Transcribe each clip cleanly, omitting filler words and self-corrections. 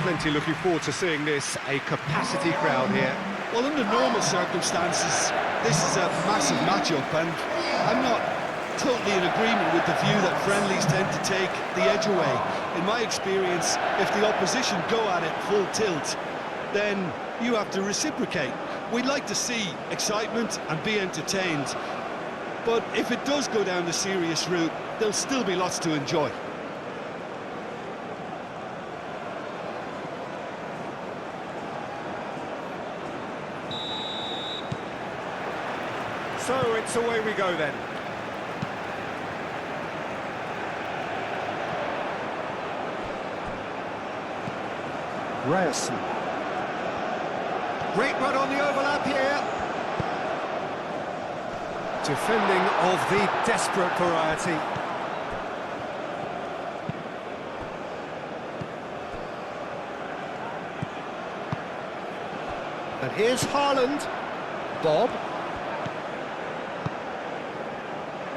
Plenty looking forward to seeing this, a capacity crowd here. Well, under normal circumstances, this is a massive matchup, and I'm not totally in agreement with the view that friendlies tend to take the edge away. In my experience, if the opposition go at it full tilt, then you have to reciprocate. We'd like to see excitement and be entertained, but if it does go down the serious route, there'll still be lots to enjoy. So it's away we go then. Ryerson. Great run on the overlap here. Defending of the desperate variety. And here's Haaland. Bob.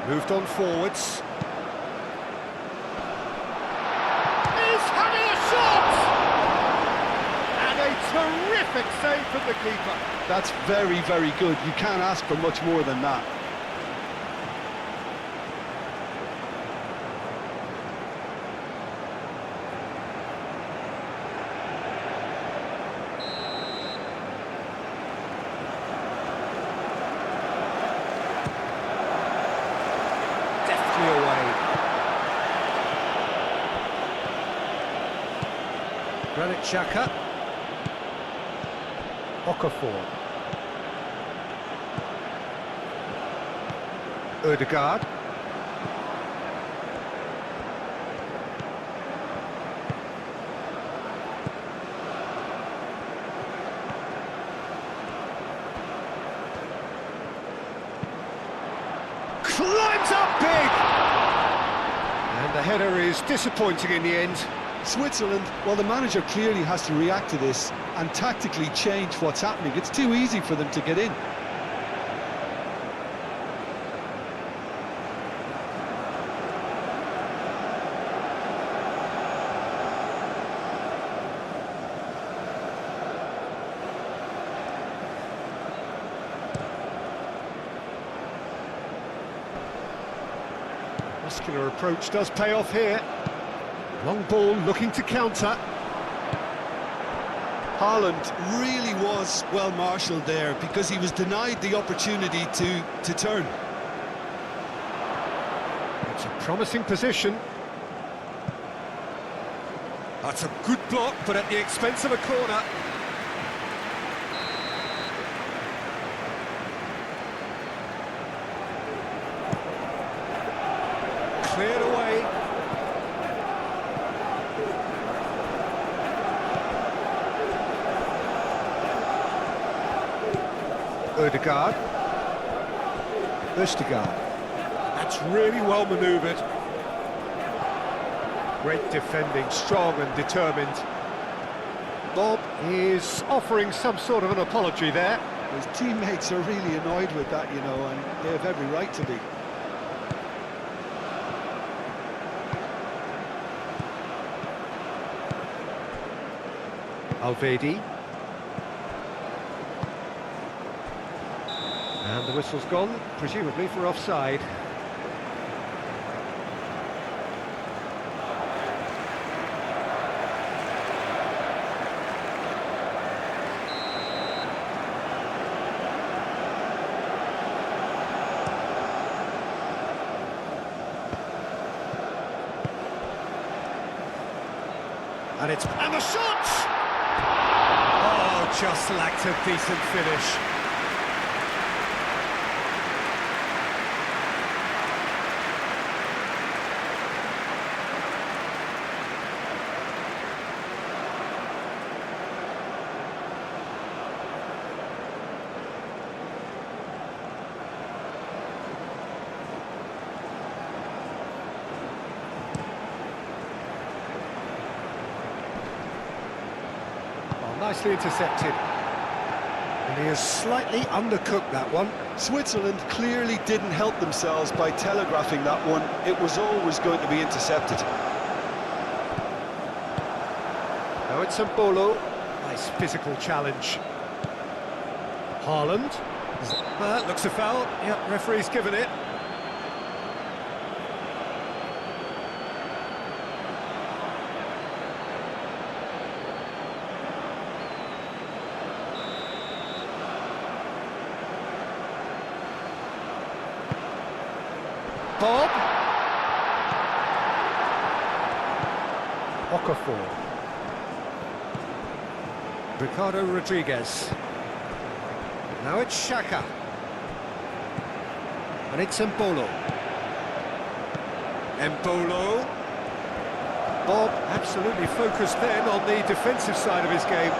Moved on forwards. He's having a shot! And a terrific save from the keeper. That's very, very good. You can't ask for much more than that. Granit Xhaka. Okafor. Ødegaard. Climbs up big! And the header is disappointing in the end. Switzerland, well, the manager clearly has to react to this and tactically change what's happening. It's too easy for them to get in. Muscular approach does pay off here. Long ball looking to counter. Haaland really was well marshalled there because he was denied the opportunity to turn. It's a promising position. That's a good block, but at the expense of a corner. Cleared away. Ødegaard. Østegard. That's really well manoeuvred. Great defending, strong and determined. Bob is offering some sort of an apology there. His teammates are really annoyed with that, you know, and they have every right to be. Alvedi. And the whistle's gone, presumably for offside. And the shot! Oh, just lacked a decent finish. Nicely intercepted. And he has slightly undercooked that one. Switzerland clearly didn't help themselves by telegraphing that one. It was always going to be intercepted. Now it's Mbolo. Nice physical challenge. Haaland. Looks a foul. Yep, referee's given it. Bob. Okafor. Ricardo Rodriguez. Now it's Xhaka. And it's Mbolo. Mbolo. Bob absolutely focused then on the defensive side of his game.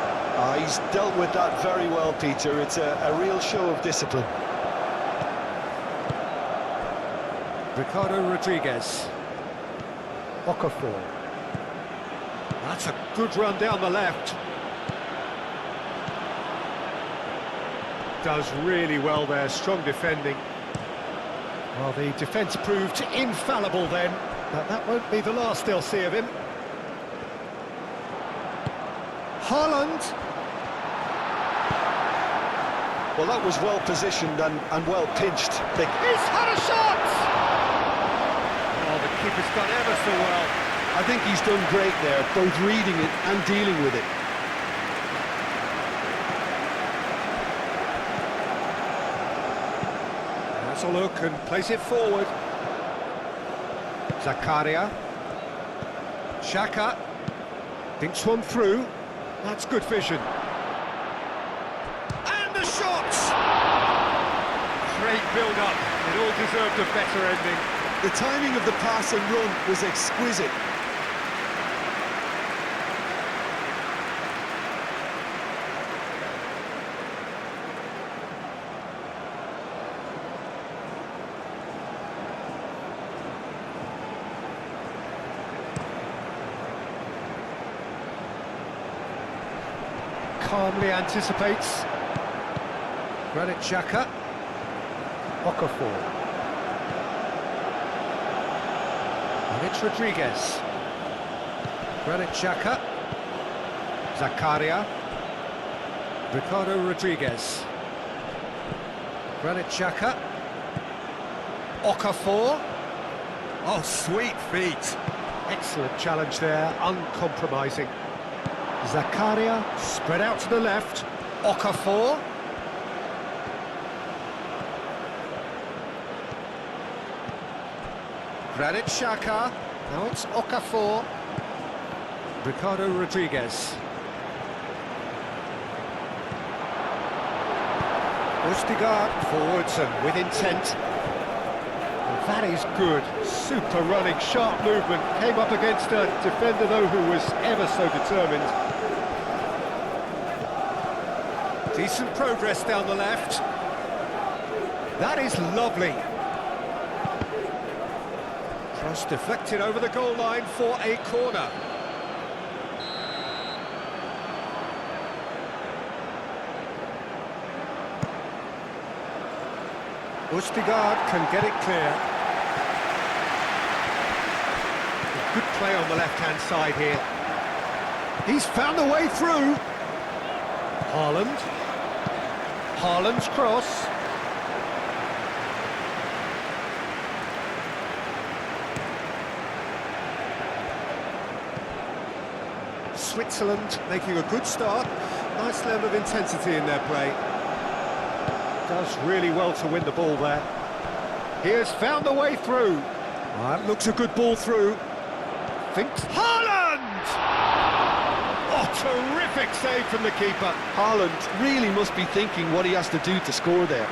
He's dealt with that very well, Peter. It's a real show of discipline. Ricardo Rodriguez. Okafor. That's a good run down the left. Does really well there, strong defending. Well, the defence proved infallible then, but that won't be the last they'll see of him. Haaland. Well, that was well positioned and well pinched. He's had a shot! Oh, the keeper's done ever so well. I think he's done great there, both reading it and dealing with it. Has a look and plays it forward. Zakaria. Xhaka. Thinks one through. That's good vision. And the shot! Great build-up. It all deserved a better ending. The timing of the pass and run was exquisite. Calmly anticipates. Granit Xhaka. Okafor. And it's Rodriguez. Granit Xhaka. Zakaria. Ricardo Rodriguez. Granit Xhaka. Okafor. Oh, sweet feet. Excellent challenge there, uncompromising. Zakaria, spread out to the left. Okafor. Granit Xhaka. Now it's Okafor. Ricardo Rodriguez. Østigard forwards and with intent. And that is good. Super running, sharp movement. Came up against a defender, though, who was ever so determined. Decent progress down the left. That is lovely. Cross deflected over the goal line for a corner. Østigard can get it clear. Good play on the left-hand side here. He's found a way through. Haaland. Haaland's cross. Switzerland making a good start. Nice level of intensity in their play. Does really well to win the ball there. He has found a way through. That looks a good ball through. Thinks Haaland! Oh, terrific save from the keeper. Haaland really must be thinking what he has to do to score there.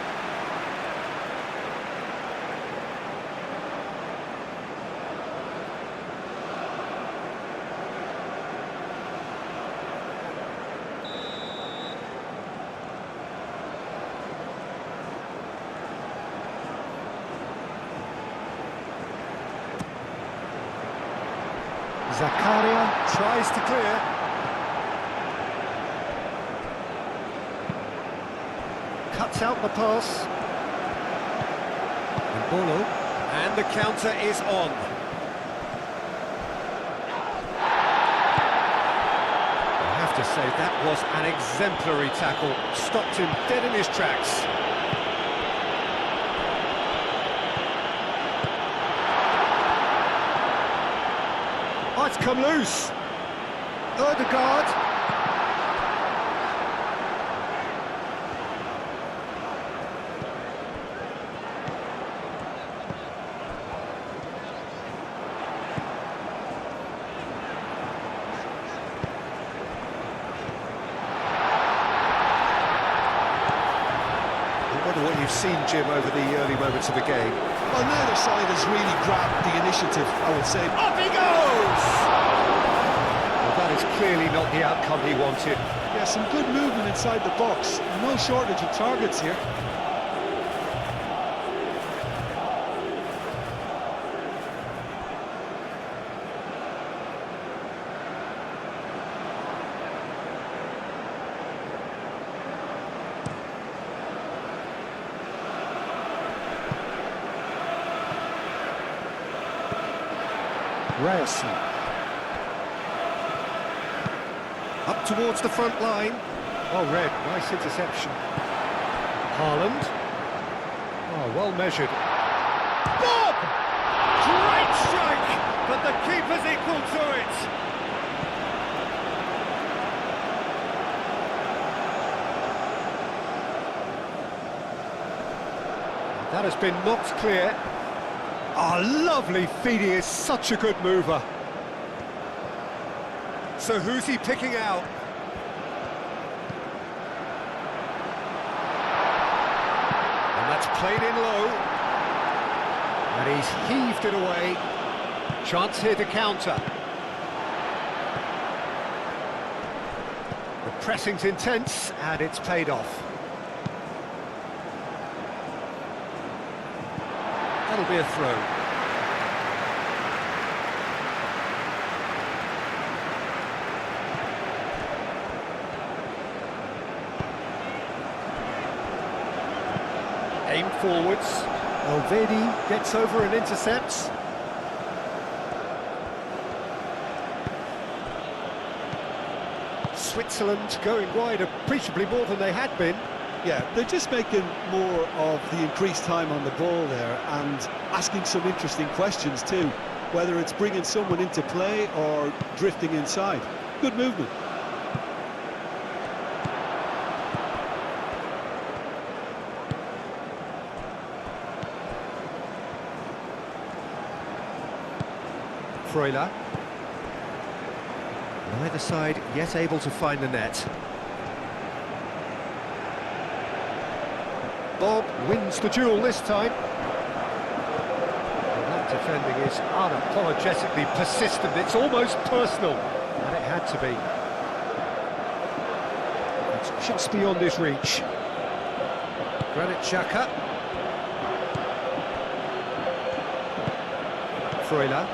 Zakaria tries to clear. Cuts out the pass. Mbolo. And the counter is on. to say that was an exemplary tackle. Stopped him dead in his tracks. Oh, it's come loose. Odegaard. I wonder what you've seen, Jim, over the early moments of the game. Well, neither side has really grabbed the initiative, I would say. Off he goes! Well, that is clearly not the outcome he wanted. Yeah, some good movement inside the box. No shortage of targets here. Ryerson. Up towards the front line. Oh, Red, nice interception. Haaland. Oh, well measured. Bob! Great strike, but the keeper's equal to it. That has been knocked clear. Oh, lovely feed, he is such a good mover. So who's he picking out? And that's played in low. And he's heaved it away. Chance here to counter. The pressing's intense, and it's paid off. That'll be a throw. Aim forwards. Elvedi gets over and intercepts. Switzerland going wide appreciably more than they had been. Yeah, they're just making more of the increased time on the ball there and asking some interesting questions too, whether it's bringing someone into play or drifting inside. Good movement. Freuler. Neither side yet able to find the net. Bob wins the duel this time. And that defending is unapologetically persistent. It's almost personal, and it had to be. It's just beyond his reach. Granit Xhaka. Freuler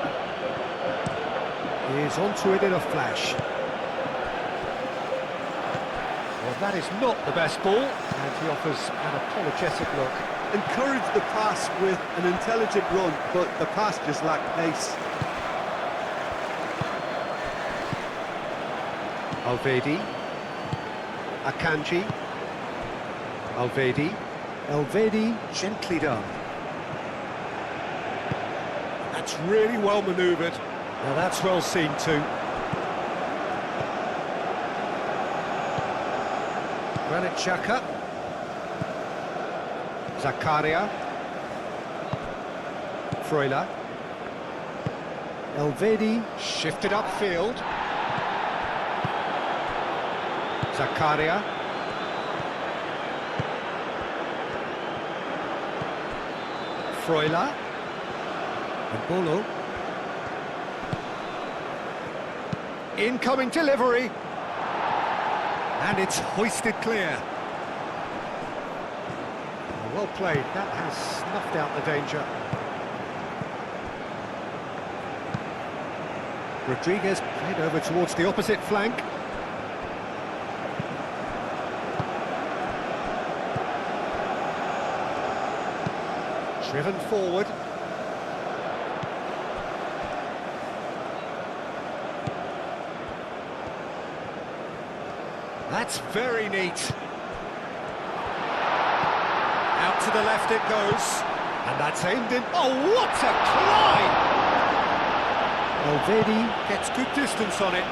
is onto it in a flash. Well, that is not the best ball, and he offers an apologetic look. Encourage the pass with an intelligent run, but the pass just lacked pace. Alvedi. Akanji. Alvedi. Elvedi, gently done. That's really well manoeuvred. Now that's well seen too. Granit Xhaka. Zakaria. Freuler. Elvedi shifted upfield. Zakaria. Freuler. And Bolo. Incoming delivery. And it's hoisted clear. Well played, that has snuffed out the danger. Rodriguez played over towards the opposite flank. Driven forward. That's very neat. Out to the left it goes. And that's aimed in. Oh, what a climb! Alvedi gets good distance on it.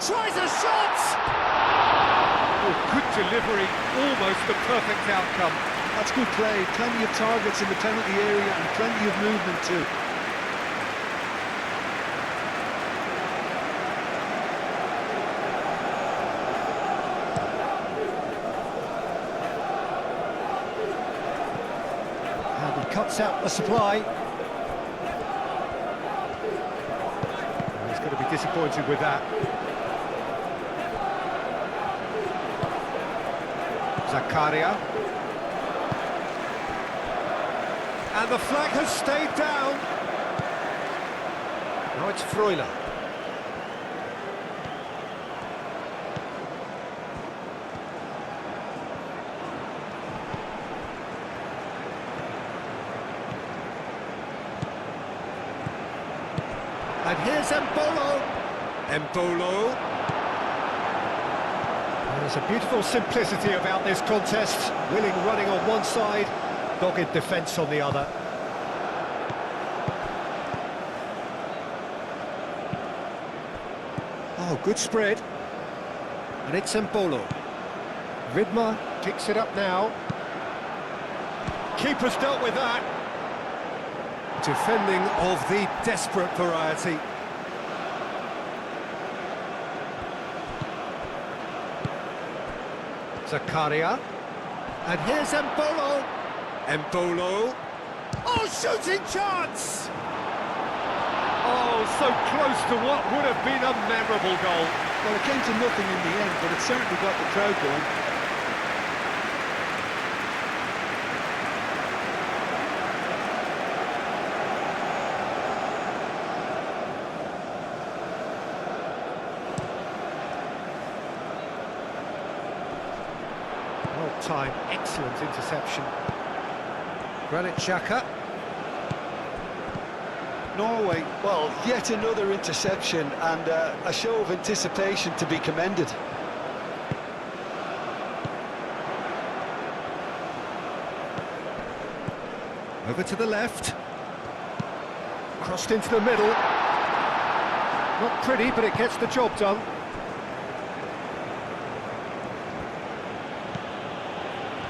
Tries a shot! Oh, good delivery, almost the perfect outcome. That's good play, plenty of targets in the penalty area and plenty of movement too. And he cuts out the supply. He's going to be disappointed with that. Zakaria. And the flag has stayed down. Now it's Freuler. And here's Embolo. Embolo. There's a beautiful simplicity about this contest. Willing running on one side, dogged defence on the other. Oh, good spread. And it's Embolo. Vidmar picks it up now. Keeper's dealt with that. Defending of the desperate variety. Zakaria. And here's Embolo. Embolo. Oh, shooting chance! Oh, so close to what would have been a memorable goal. Well, it came to nothing in the end, but it certainly got the crowd going. Well timed, excellent interception. Granit Xhaka. Norway, well, yet another interception and a show of anticipation to be commended. Over to the left. Crossed into the middle. Not pretty, but it gets the job done.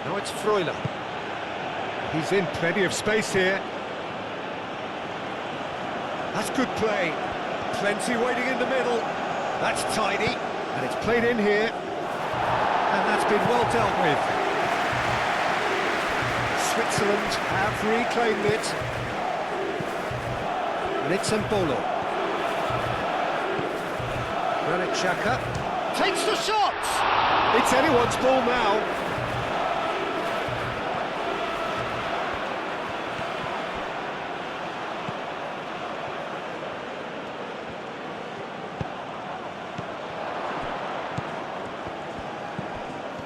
Now it's Freuler. He's in plenty of space here. That's good play. Plenty waiting in the middle. That's tidy. And it's played in here. And that's been well dealt with. Switzerland have reclaimed it. And it's Embolo. Granit Xhaka takes the shot! It's anyone's ball now.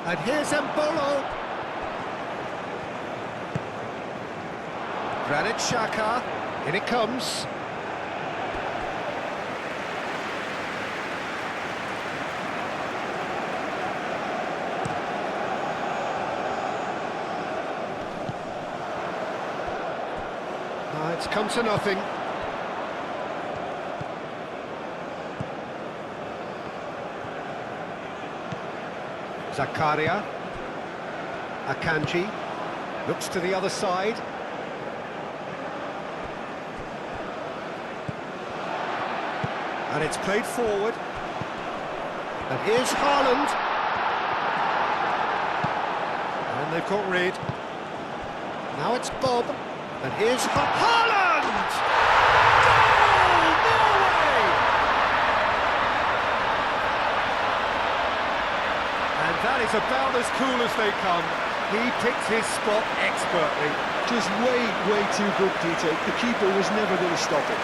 And here's Embolo. Granit Xhaka. In it comes. It's come to nothing. Zakaria. Akanji looks to the other side. And it's played forward. And here's Haaland. And they've got rid. Now it's Bob. And here's Haaland! Goal! Norway! And that is about as cool as they come. He picked his spot expertly. Just way too good, Peter. The keeper was never going to stop it.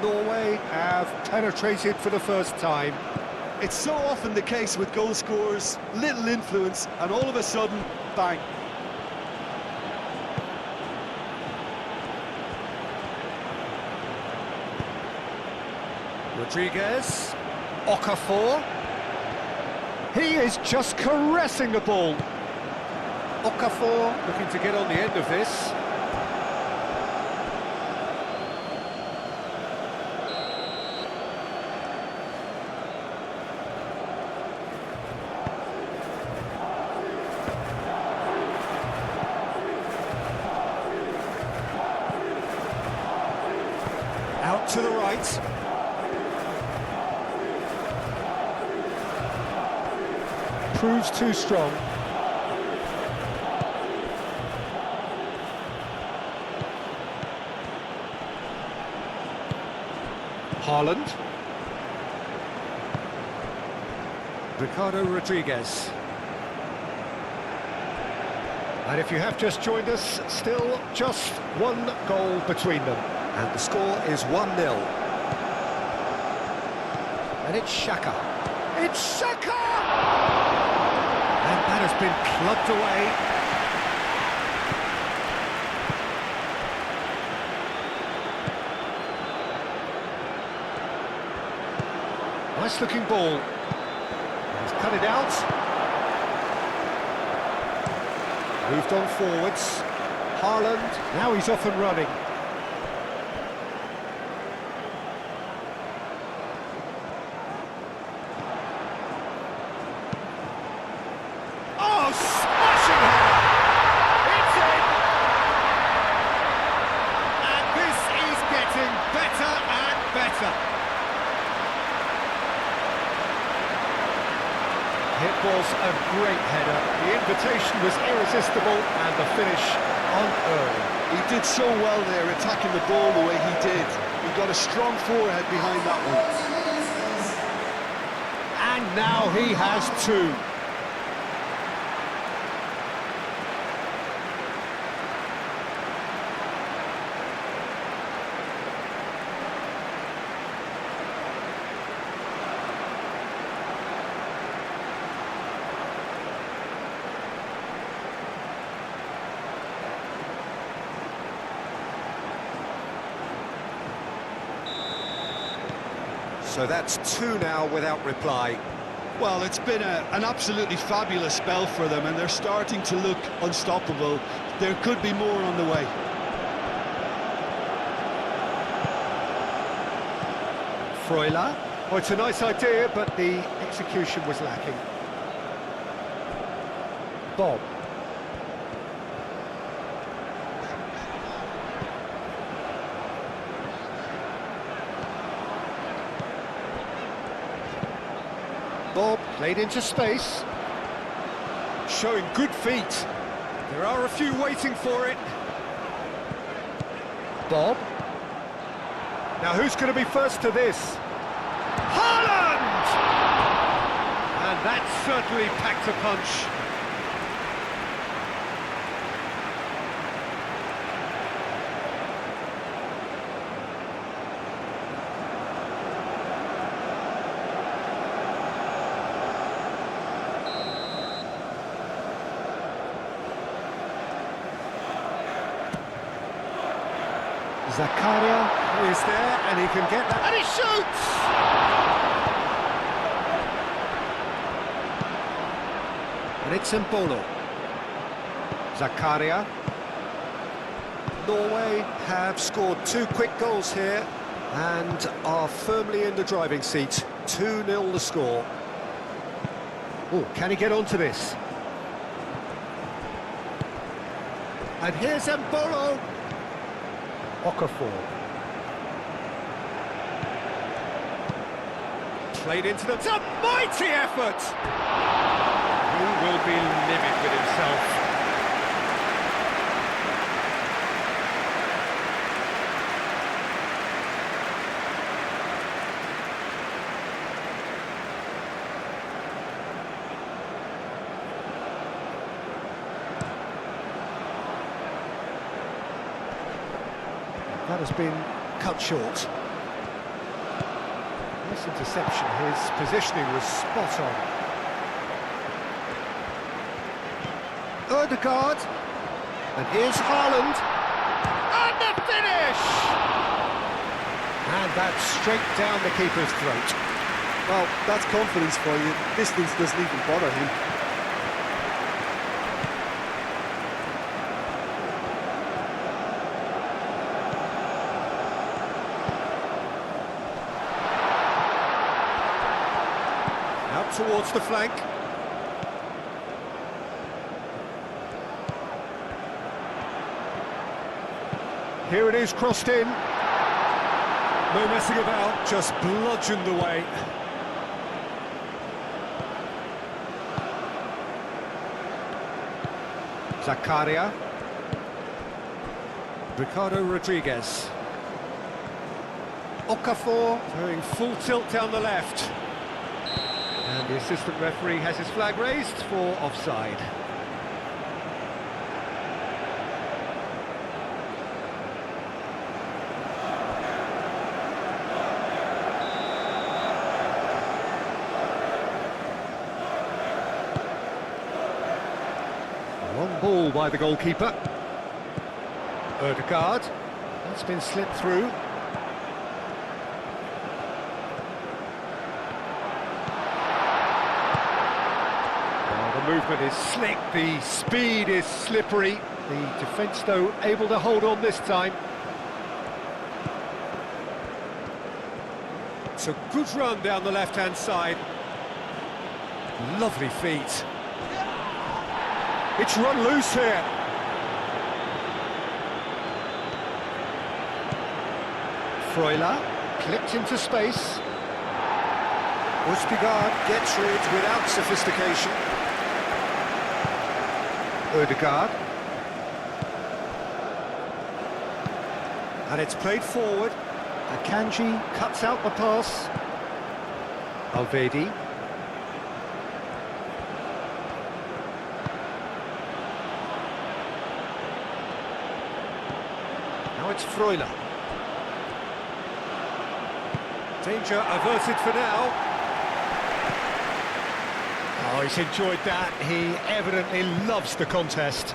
Norway have penetrated for the first time. It's so often the case with goal scorers, little influence, and all of a sudden, bang. Rodriguez, Okafor. He is just caressing the ball. Okafor looking to get on the end of this. Out to the right. Proves too strong. Haaland. Ricardo Rodriguez. And if you have just joined us, still just one goal between them. And the score is 1-0. And it's Xhaka. It's Xhaka! And that has been plugged away. Nice looking ball. He's cut it out. Moved on forwards. Haaland, now he's off and running. Oh, smashing header! It's in! And this is getting better and better. It was a great header. The invitation was irresistible and the finish unearned. He did so well there, attacking the ball the way he did. He got a strong forehead behind that one. And now he has two. So that's two now without reply. Well, it's been an absolutely fabulous spell for them, and they're starting to look unstoppable. There could be more on the way. Freuler. Oh, it's a nice idea, but the execution was lacking. Bob. Bob played into space, showing good feet. There are a few waiting for it. Bob. Now who's going to be first to this? Haaland! And that certainly packed a punch. Zakaria is there, and he can get that, and he shoots! And it's Mbolo. Zakaria. Norway have scored two quick goals here, and are firmly in the driving seat. 2-0 the score. Oh, can he get onto this? And here's Mbolo. Okafor. Played into the... It's a mighty effort! He will be livid with himself. That has been cut short. Nice interception, his positioning was spot on. Ødegaard, and here's Haaland, and the finish! And that's straight down the keeper's throat. Well, that's confidence for you. Distance doesn't even bother him. Out towards the flank. Here it is, crossed in. No messing about, just bludgeoned away. Zakaria. Ricardo Rodriguez. Okafor going full tilt down the left. And the assistant referee has his flag raised for offside. Long ball by the goalkeeper. Ødegaard. That's been slipped through. The movement is slick, the speed is slippery. The defence, though, able to hold on this time. It's a good run down the left-hand side. Lovely feet. It's run loose here. Freuler clipped into space. Ødegaard gets rid without sophistication. Ødegaard. And it's played forward. Akanji cuts out the pass. Alvedi. Now it's Freuler. Danger averted for now. Oh, he's enjoyed that. He evidently loves the contest.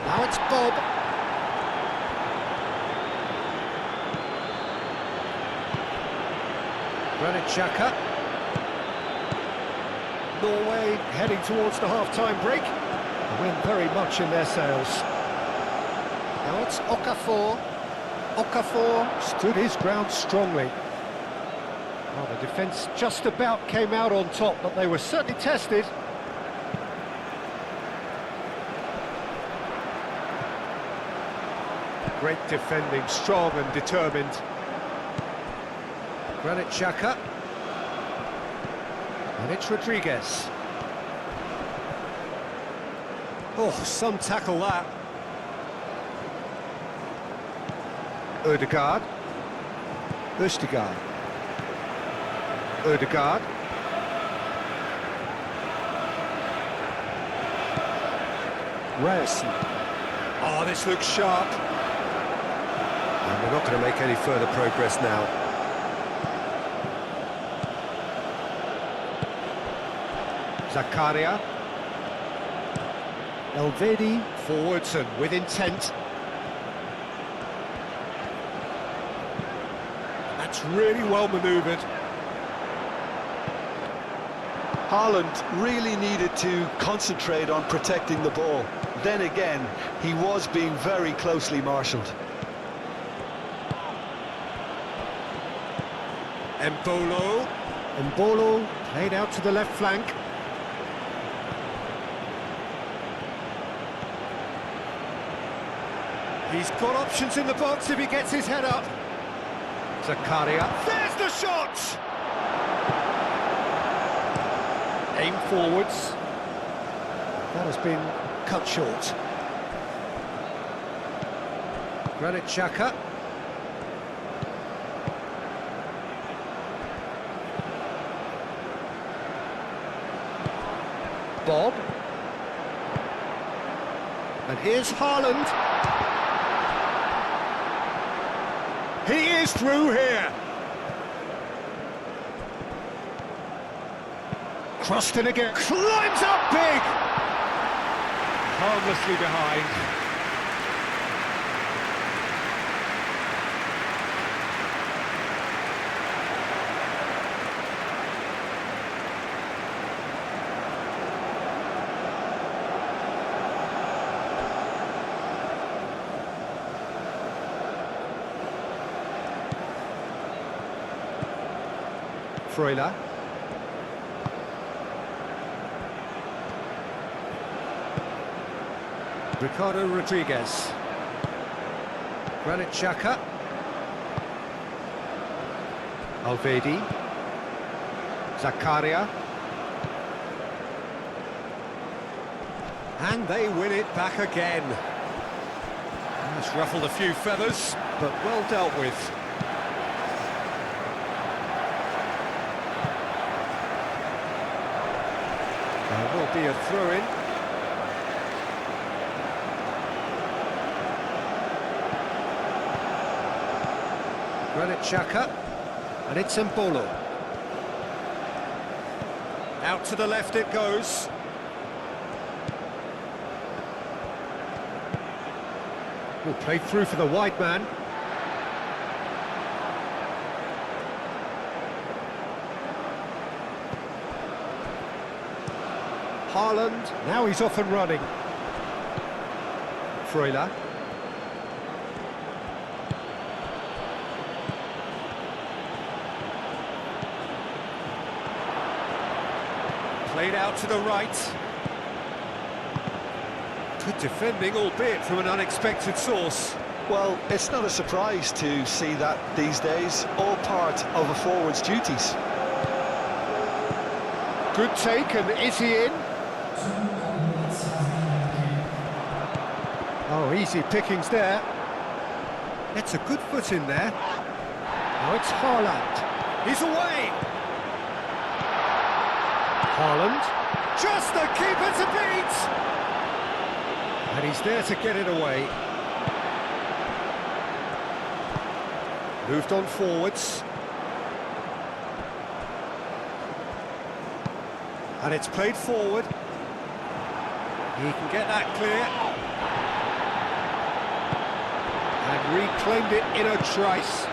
Now it's Bob. Granit Xhaka. Norway heading towards the half-time break. The wind very much in their sails. Now it's Okafor. Okafor stood his ground strongly. Well, the defence just about came out on top, but they were certainly tested. Great defending, strong and determined. Granit Xhaka. And it's Rodriguez. Oh, some tackle that. Ødegaard. Ødegaard. Ødegaard. Ryerson. Oh, this looks sharp. And we're not going to make any further progress now. Zakaria. Alvedi forwards and with intent. That's really well manoeuvred. Haaland really needed to concentrate on protecting the ball. Then again, he was being very closely marshalled. Embolo. Embolo played out to the left flank. He's got options in the box if he gets his head up. Zakaria. There's the shot! Aim forwards. That has been cut short. Granit Xhaka. Bob. And here's Haaland. He is through here. Crossed in again, climbs up big! Harmlessly behind. Freuler. Ricardo Rodriguez. Granit Xhaka. Alvedi. Zakaria. And they win it back again. It's ruffled a few feathers, but well dealt with. There will be a throw-in. Granit Xhaka, and it's Mbolo. Out to the left it goes. Will play through for the wide man. Haaland, now he's off and running. Freuler. Played out to the right. Good defending, albeit from an unexpected source. Well, it's not a surprise to see that these days, all part of a forward's duties. Good take, and is he in? Oh, easy pickings there. It's a good foot in there. Now it's Haaland. He's away! Haaland. Just the keeper to beat! And he's there to get it away. Moved on forwards. And it's played forward. He can get that clear. And reclaimed it in a trice.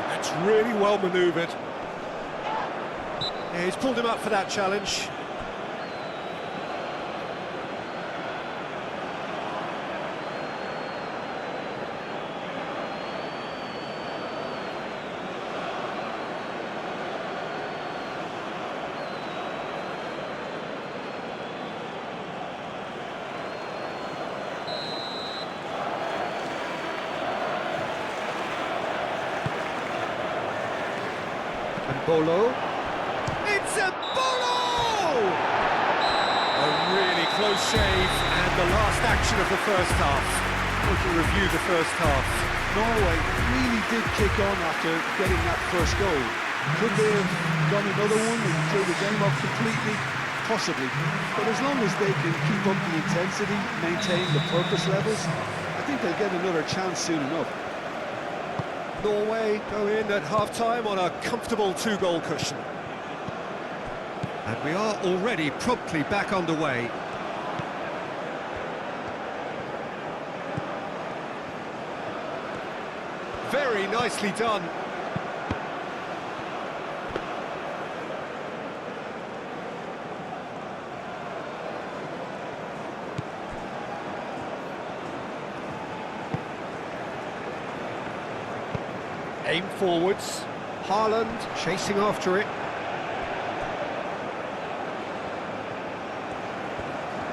That's really well manoeuvred. Yeah, he's pulled him up for that challenge. Mbolo. It's Mbolo! A really close shave, and the last action of the first half. We can review the first half. Norway really did kick on after getting that first goal. Could they have done another one and threw the game up completely? Possibly. But as long as they can keep up the intensity, maintain the purpose levels, I think they'll get another chance soon enough. Norway go in at half-time on a comfortable two-goal cushion. And we are already promptly back underway. Very nicely done. Aim forwards. Haaland chasing after it.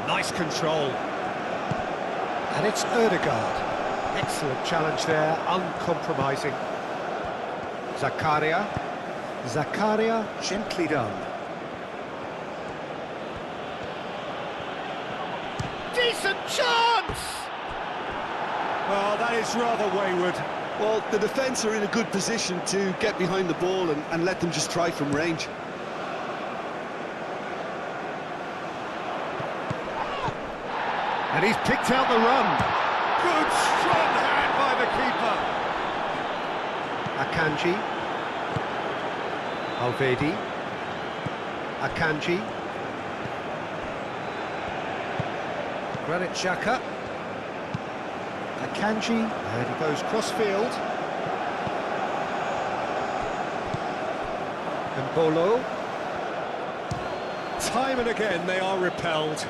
Nice control. And it's Ødegaard. Excellent challenge there, uncompromising. Zakaria. Zakaria, gently done. Decent chance! Well, that is rather wayward. Well, the defence are in a good position to get behind the ball and let them just try from range. And he's picked out the run. Good strong hand by the keeper. Akanji. Alvedi. Akanji. Granit Xhaka. Akanji. And he goes cross-field. And Bolo. Time and again they are repelled.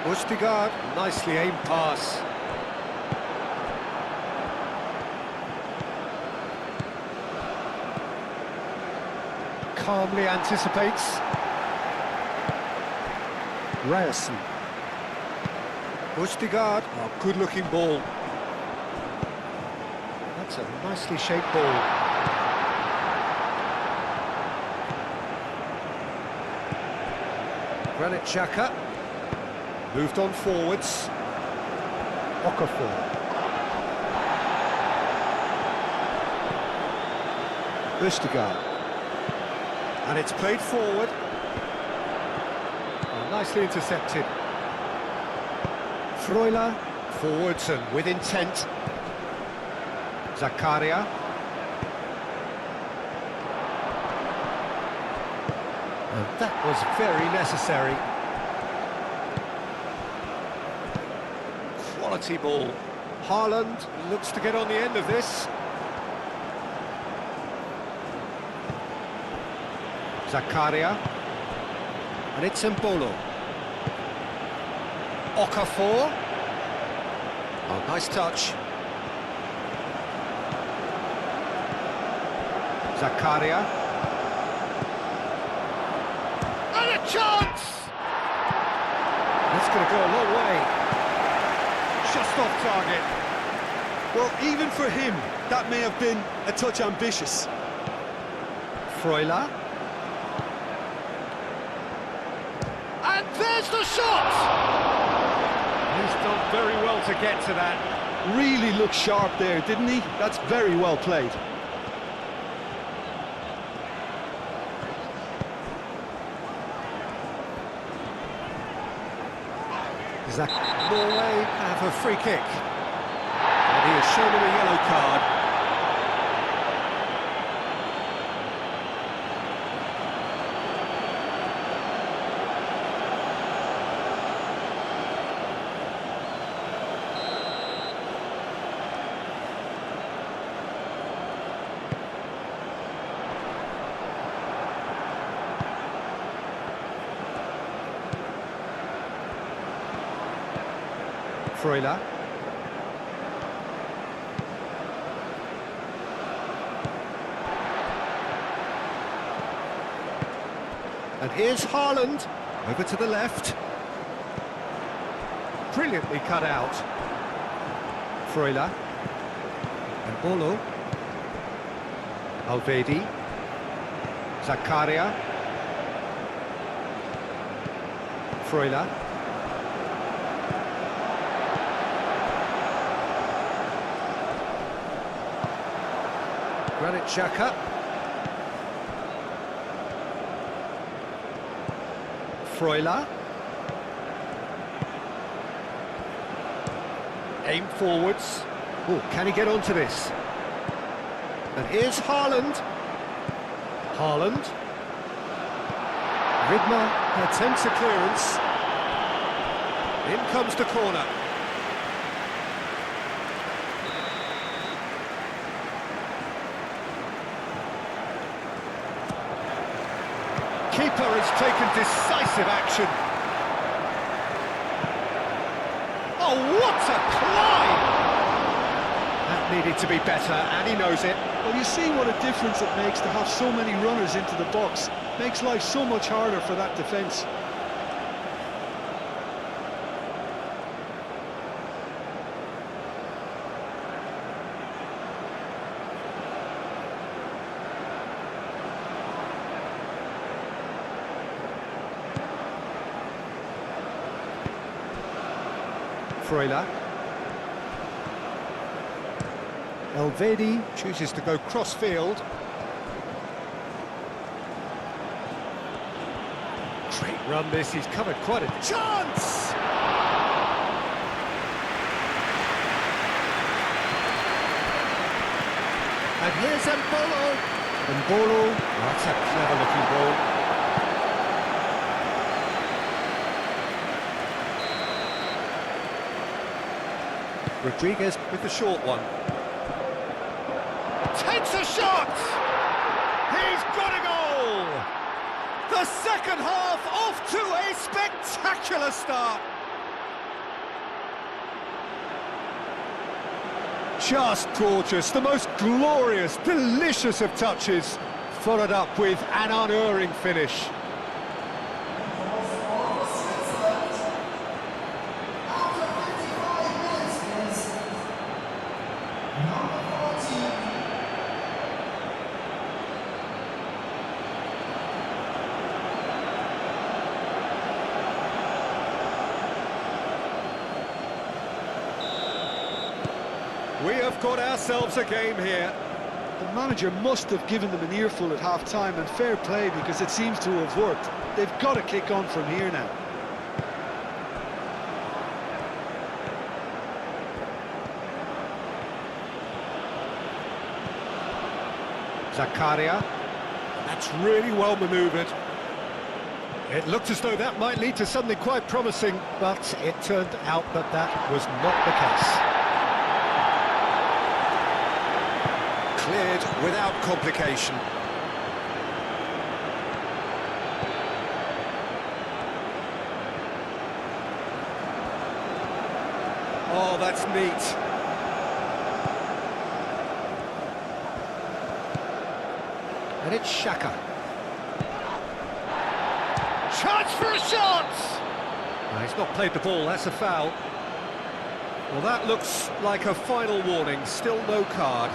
Østigard, nicely aimed pass. Calmly anticipates. Ryerson. Østigard, good-looking ball. That's a nicely shaped ball. Granit Xhaka. Moved on forwards. Okafor. Østigard. And it's played forward. Oh, nicely intercepted. Freuler. Forwards and with intent. Zakaria. And that was very necessary. Quality ball. Haaland looks to get on the end of this. Zakaria. And it's Mbolo. Okafor. Oh, nice touch. Zakaria. And a chance! That's going to go a long way. Just off target. Well, even for him, that may have been a touch ambitious. Freuler. And there's the shot! He's done very well to get to that. Really looked sharp there, didn't he? That's very well played. Norway have a free kick. And he has shown him a yellow card. Freuler. And here's Haaland, over to the left. Brilliantly cut out. Freuler. And Bolo. Alvedi. Zakaria. Freuler. Granit Xhaka. Freuler. Aim forwards. Oh, can he get onto this? And here's Haaland. Haaland. Widmer attempts a clearance. In comes the corner. Keeper has taken decisive action. Oh, what a climb! That needed to be better, and he knows it. Well, you see what a difference it makes to have so many runners into the box. Makes life so much harder for that defence. Freuler. Elvedi chooses to go cross-field. Great run this, he's covered quite a chance! And here's Mbolo. Mbolo, that's a clever looking ball. Rodriguez with the short one. Takes a shot! He's got a goal! The second half off to a spectacular start. Just gorgeous, the most glorious, delicious of touches, followed up with an unerring finish. We have got ourselves a game here. The manager must have given them an earful at half-time, and fair play, because it seems to have worked. They've got to kick on from here now. Zakaria. That's really well manoeuvred. It looked as though that might lead to something quite promising, but it turned out that that was not the case. Cleared without complication. Oh, that's neat. And it's Xhaka. Chance for a shot! No, he's not played the ball, that's a foul. Well, that looks like a final warning, still no card.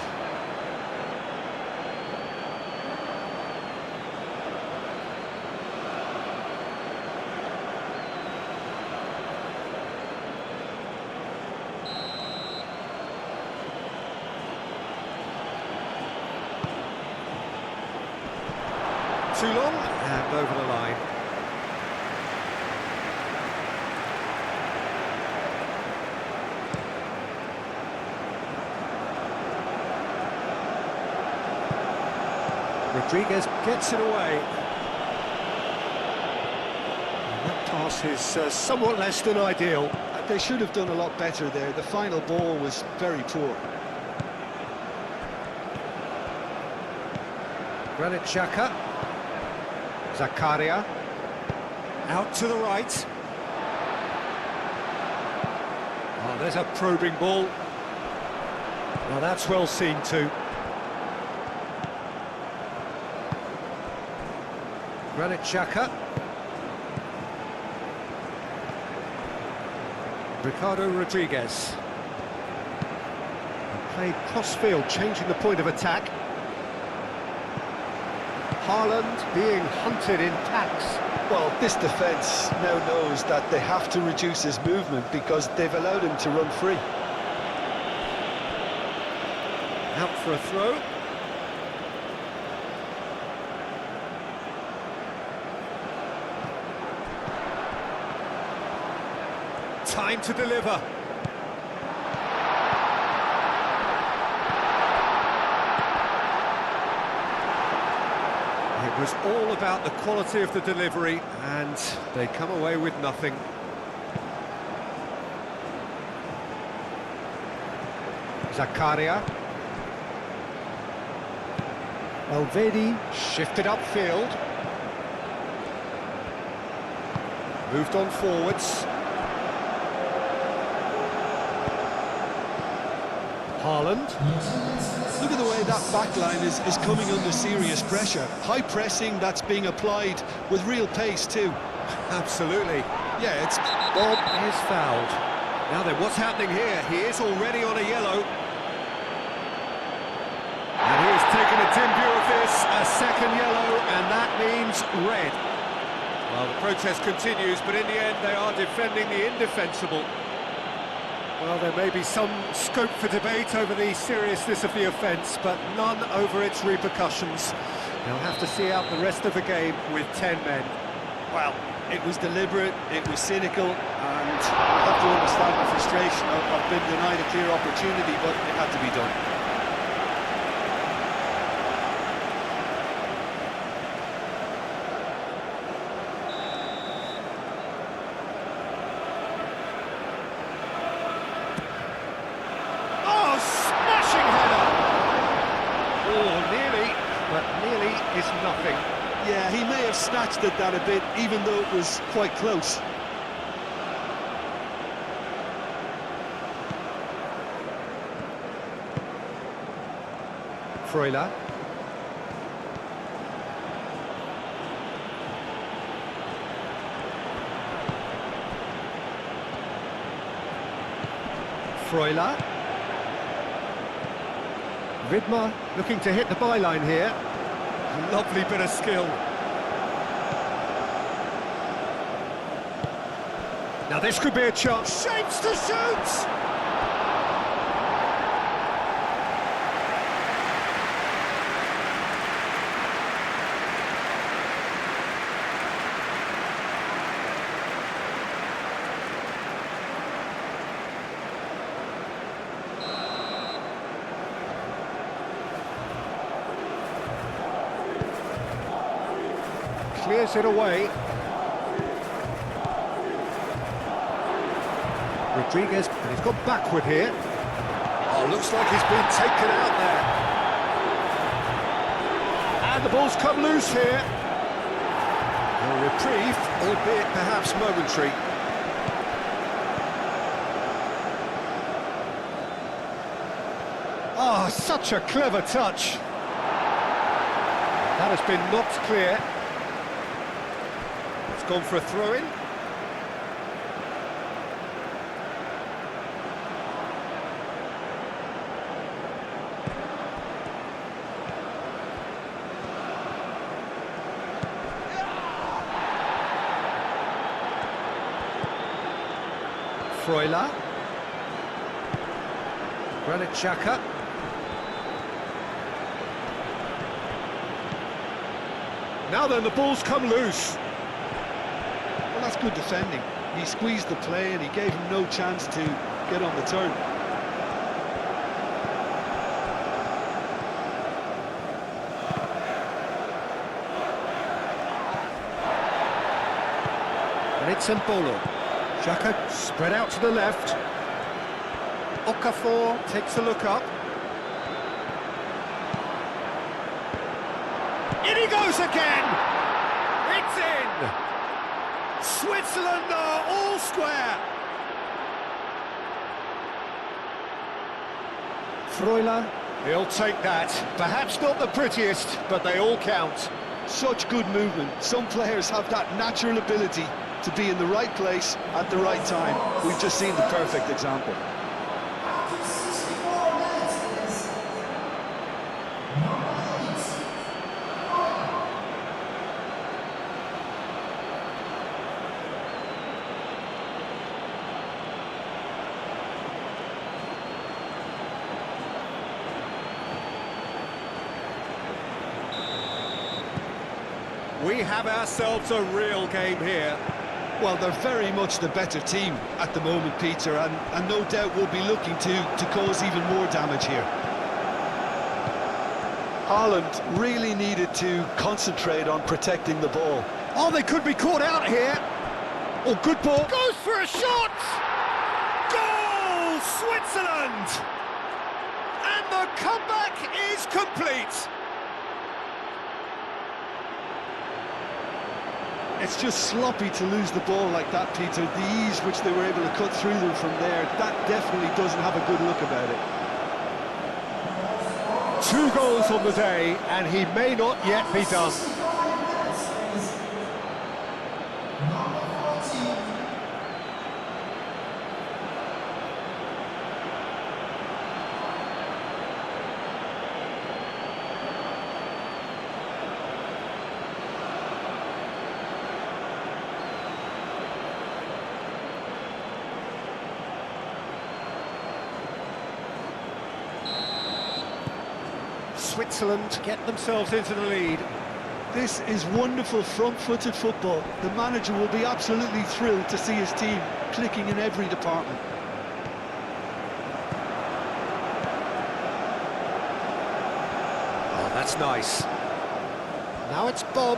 Too long, and over the line. Rodriguez gets it away. And that pass is somewhat less than ideal. They should have done a lot better there. The final ball was very poor. Granit Xhaka. Zakaria, out to the right. Oh, there's a probing ball. Well, that's well seen too. Granit Xhaka. Ricardo Rodriguez. Played cross-field, changing the point of attack. Haaland being hunted in packs. Well, this defence now knows that they have to reduce his movement because they've allowed him to run free. Out for a throw. Time to deliver. It was all about the quality of the delivery, and they come away with nothing. Zakaria. Elvedi shifted upfield. Moved on forwards. Haaland. Look at the way that back line is coming under serious pressure. High pressing that's being applied with real pace too. Absolutely. Yeah, it's... Bob is fouled. Now then, what's happening here? He is already on a yellow. And he has taken a dim view of this, a second yellow, and that means red. Well, the protest continues, but in the end they are defending the indefensible. Well, there may be some scope for debate over the seriousness of the offence, but none over its repercussions. They'll have to see out the rest of the game with 10 men. Well, it was deliberate, it was cynical, and I have to understand the frustration of being denied a clear opportunity, but it had to be done. Oh, smashing header! Oh, nearly, but nearly is nothing. Yeah, he may have snatched at that a bit, even though it was quite close. Freuler. Freuler. Vidmar looking to hit the byline here. Lovely bit of skill. Now this could be a chance. Shapes to shoot! Clears it away. Rodriguez, and he's gone backward here. Oh, looks like he's been taken out there. And the ball's come loose here. A reprieve, albeit perhaps momentary. Oh, such a clever touch. That has been knocked clear. It's gone for a throw-in. Freuler. Granit Xhaka. Now then, the ball's come loose. Well, that's good defending. He squeezed the play and he gave him no chance to get on the turn. And it's Embolo. Xhaka spread out to the left. Okafor takes a look up. In he goes again! It's in! Switzerland are all square! Freuler, he'll take that. Perhaps not the prettiest, but they all count. Such good movement. Some players have that natural ability to be in the right place at the right time. We've just seen the perfect example. We have ourselves a real game here. Well, they're very much the better team at the moment, Peter, and no doubt will be looking to cause even more damage here. Haaland really needed to concentrate on protecting the ball. Oh, they could be caught out here. Oh, good ball. Goes for a shot! Goal, Switzerland! And the comeback is complete. It's just sloppy to lose the ball like that, Peter. The ease which they were able to cut through them from there, that definitely doesn't have a good look about it. 2 goals on the day, and he may not yet be done. Switzerland get themselves into the lead. This is wonderful front-footed football. The manager will be absolutely thrilled to see his team clicking in every department. Oh, that's nice. Now it's Bob.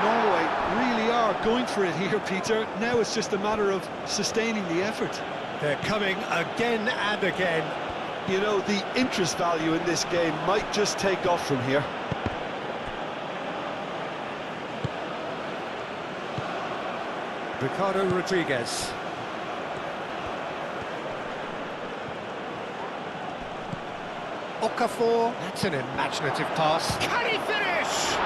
Norway really are going for it here, Peter. Now it's just a matter of sustaining the effort. They're coming again and again. You know, the interest value in this game might just take off from here. Ricardo Rodriguez. Okafor. That's an imaginative pass. Can he finish?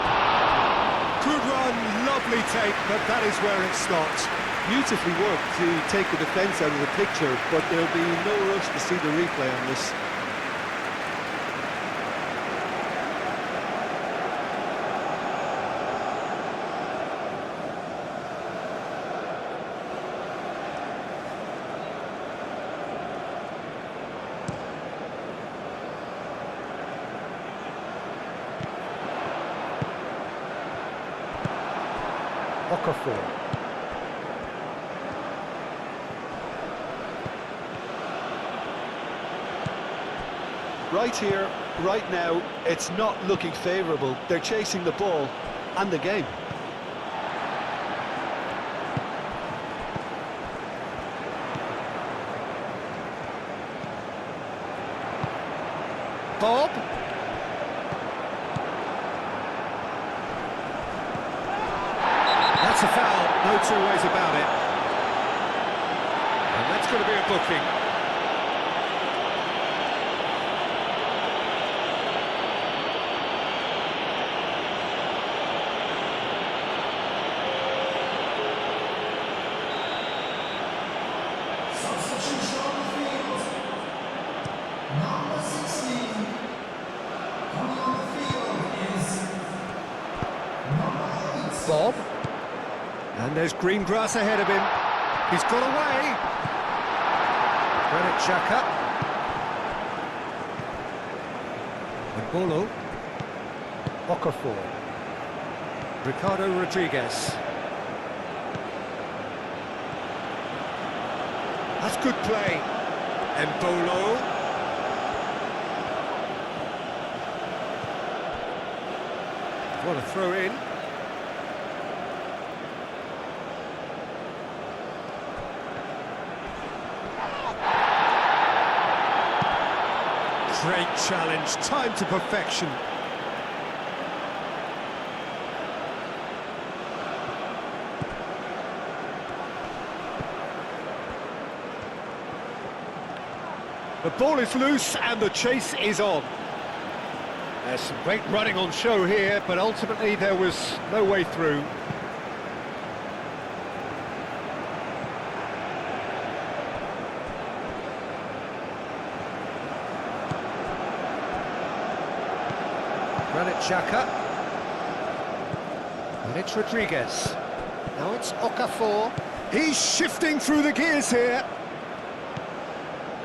Good run, lovely take, but that is where it stopped. Beautifully worked to take the defence out of the picture, but there'll be no rush to see the replay on this. Okafor. Right here, right now, it's not looking favourable. They're chasing the ball and the game. Bob. That's a foul, no two ways about it. And that's going to be a booking. Bob. And there's green grass ahead of him. He's got away. Granit Xhaka. Bolo. Okafor. Ricardo Rodriguez. That's good play. Bolo. What a throw in. Great challenge, time to perfection. The ball is loose and the chase is on. There's some great running on show here, but ultimately there was no way through. Granit Xhaka. And it's Rodriguez. Now it's Okafor. He's shifting through the gears here.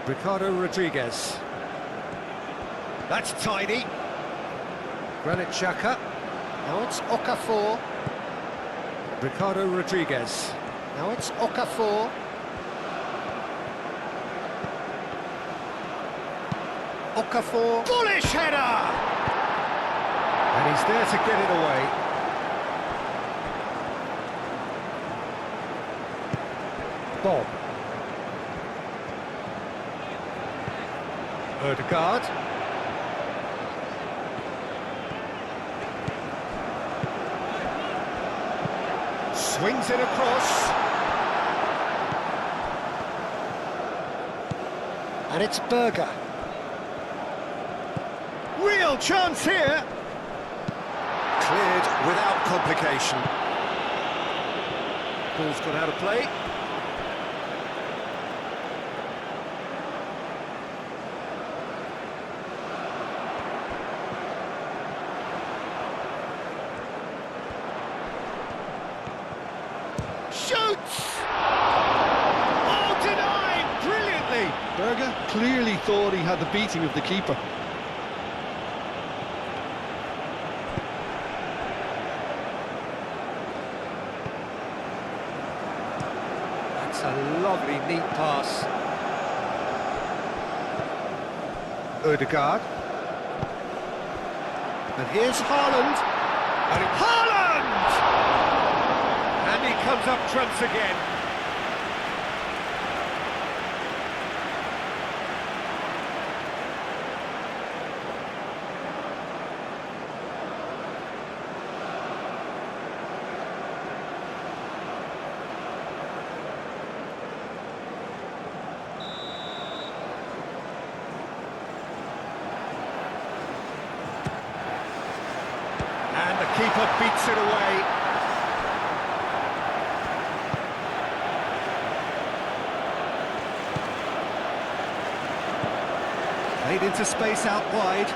Ricardo Rodriguez. That's tidy. Granit Xhaka. Now it's Okafor. Ricardo Rodriguez. Now it's Okafor. Okafor. Bullish header! And he's there to get it away. Bob. Odegaard. Swings it across. And it's Berger. Real chance here. Cleared without complication. Ball's gone out of play. Shoots! Oh, denied brilliantly! Berger clearly thought he had the beating of the keeper. That's a lovely, neat pass. Ødegaard. And here's Haaland. And Haaland! And he comes up trumps again. And the keeper beats it away. Played into space out wide.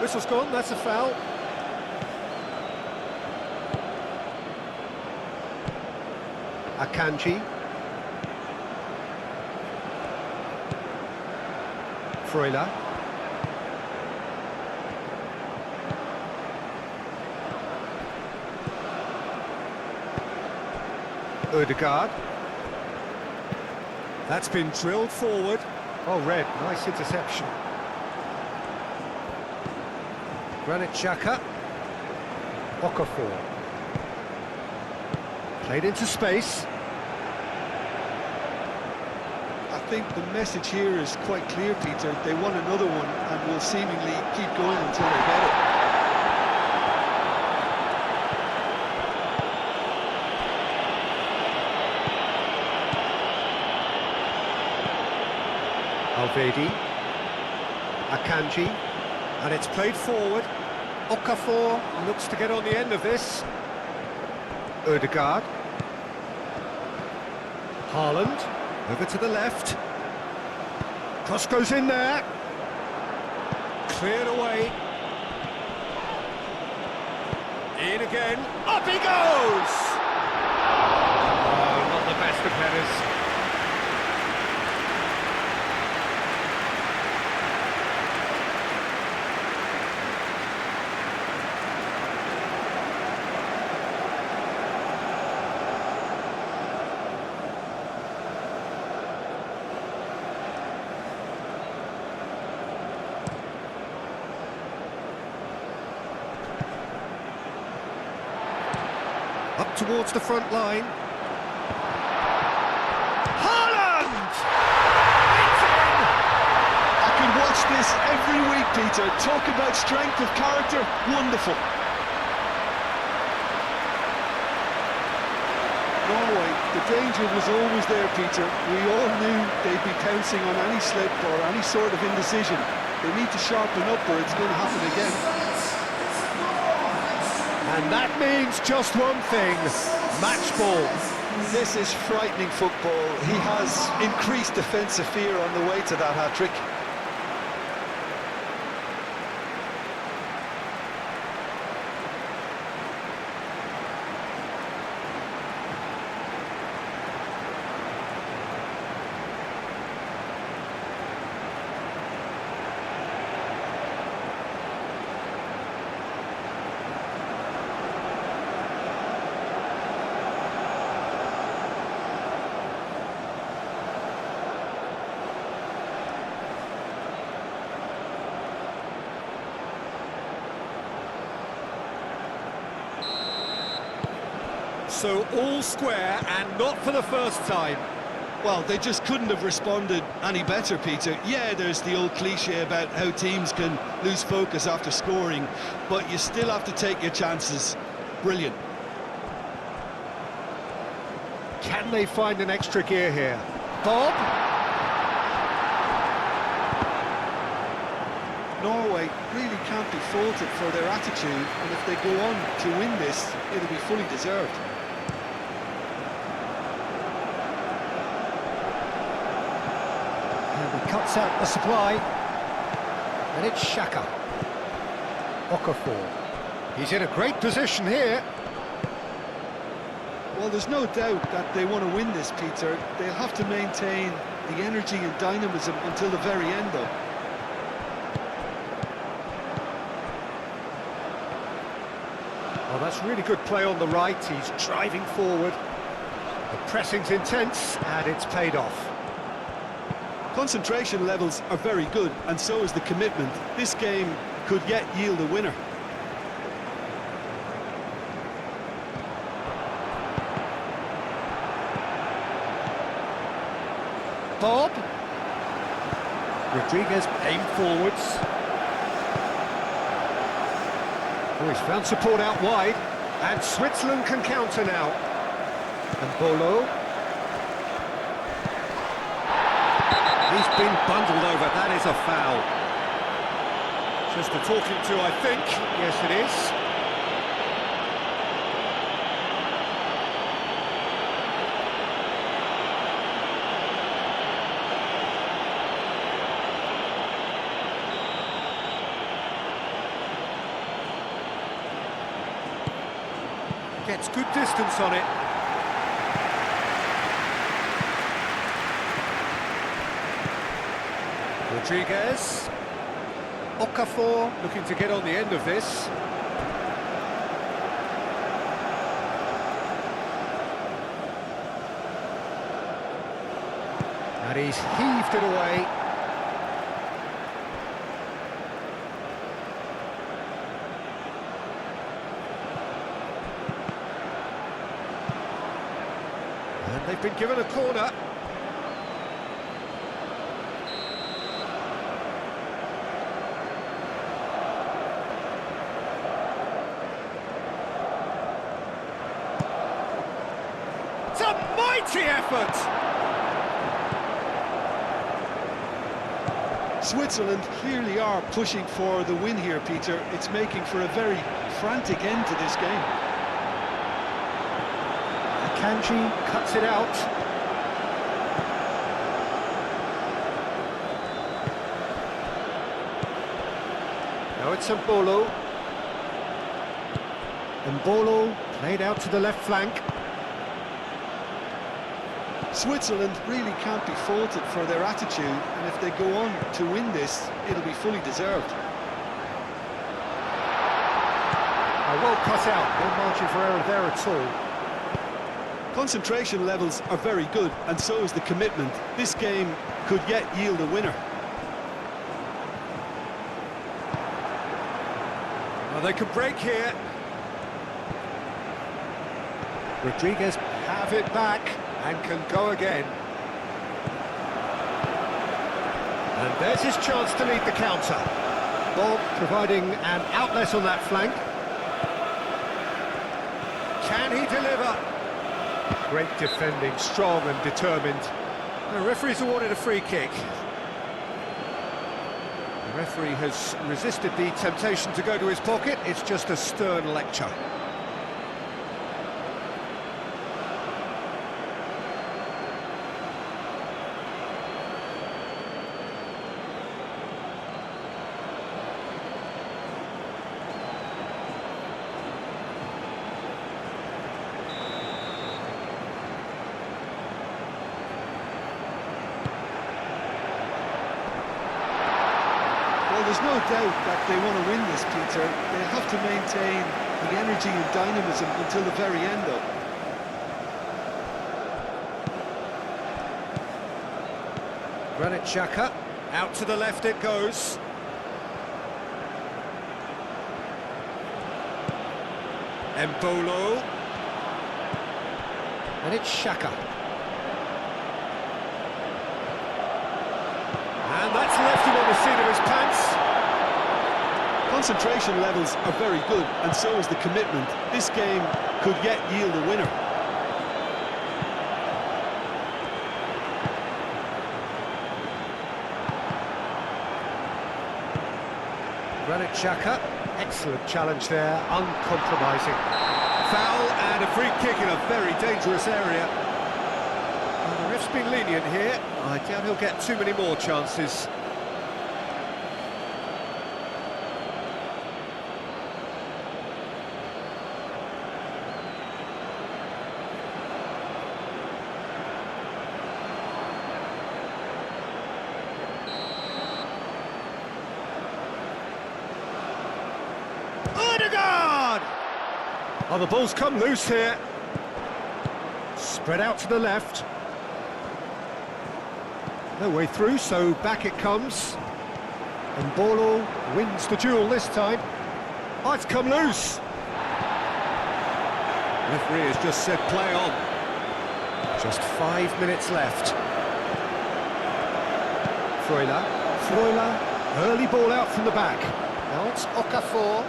Whistle's gone, that's a foul. Akanji. Freuler. Ødegaard. That's been drilled forward. Oh, Red, nice interception. Granit Xhaka. Okafor. Played into space. I think the message here is quite clear, Peter. They want another one and will seemingly keep going until they get it. Alvedi, Akanji, and it's played forward. Okafor looks to get on the end of this. Ødegaard. Haaland, over to the left. Cross goes in there. Cleared away. In again. Up he goes! Oh, not the best of headers. Up towards the front line. Haaland! It's in! I can watch this every week, Peter. Talk about strength of character. Wonderful. Norway, the danger was always there, Peter. We all knew they'd be pouncing on any slip or any sort of indecision. They need to sharpen up or it's going to happen again. And that means just one thing, match ball. This is frightening football. He has increased defensive fear on the way to that hat-trick. So all square and not for the first time. Well, they just couldn't have responded any better, Peter. Yeah, there's the old cliche about how teams can lose focus after scoring, but you still have to take your chances. Brilliant. Can they find an extra gear here? Bob? Norway really can't be faulted for their attitude, and if they go on to win this, it'll be fully deserved. And he cuts out the supply. And it's Xhaka. Okafor. He's in a great position here. Well, there's no doubt that they want to win this, Peter. They'll have to maintain the energy and dynamism until the very end, though. Oh, that's really good play on the right. He's driving forward. The pressing's intense, and it's paid off. Concentration levels are very good, and so is the commitment. This game could yet yield a winner. Bob. Rodriguez aim forwards. Oh, he's found support out wide. And Switzerland can counter now. And Bolo. He's been bundled over. That is a foul. Just a talking to, I think. Yes, it is. Gets good distance on it. Rodriguez. Okafor looking to get on the end of this. And he's heaved it away. And they've been given a corner. It's a mighty effort! Switzerland clearly are pushing for the win here, Peter. It's making for a very frantic end to this game. Kanji cuts it out. Now it's Mbolo. Mbolo played out to the left flank. Switzerland really can't be faulted for their attitude, and if they go on to win this, it'll be fully deserved. Well cut out, no margin for error there at all. Concentration levels are very good, and so is the commitment. This game could yet yield a winner. Well, they could break here. Rodriguez have it back and can go again. And there's his chance to lead the counter. Bob providing an outlet on that flank. Can he deliver? Great defending, strong and determined. The referee's awarded a free kick. The referee has resisted the temptation to go to his pocket. It's just a stern lecture. There's no doubt that they want to win this, Peter. They have to maintain the energy and dynamism until the very end, though. Granit Xhaka, out to the left it goes. Mbolo. And it's Xhaka. And that's left him on the seat of his pants. Concentration levels are very good, and so is the commitment. This game could yet yield a winner. Granit Xhaka, excellent challenge there, uncompromising. Foul and a free kick in a very dangerous area. Well, the ref's been lenient here. I doubt he'll get too many more chances. Oh, the ball's come loose here. Spread out to the left. No way through, so back it comes. And Bolo wins the duel this time. Oh, it's come loose. Referee has just said play on. Just 5 minutes left. Freuler, early ball out from the back. Now it's Okafor.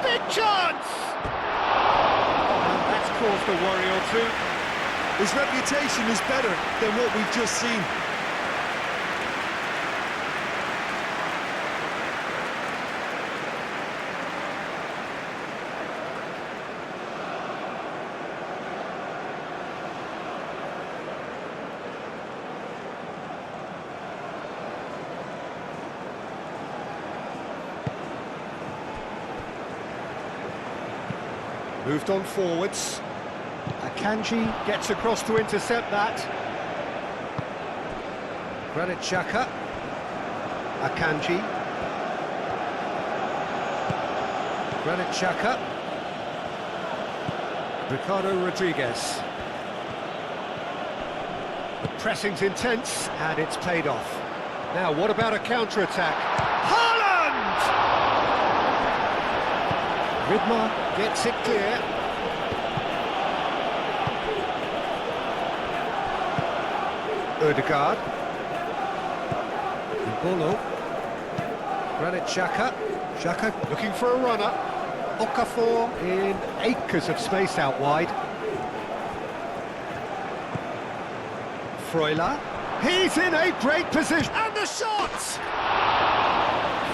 Big chance! And that's caused a worry or two. His reputation is better than what we've just seen. Moved on forwards. Akanji gets across to intercept that. Granit Xhaka. Akanji. Granit Xhaka. Ricardo Rodriguez. The pressing's intense and it's paid off. Now what about a counter-attack? Haaland! Vidmar gets it clear. Ødegaard. Bolo. Granit Xhaka. Xhaka looking for a runner. Okafor in acres of space out wide. Freuler. He's in a great position. And the shot!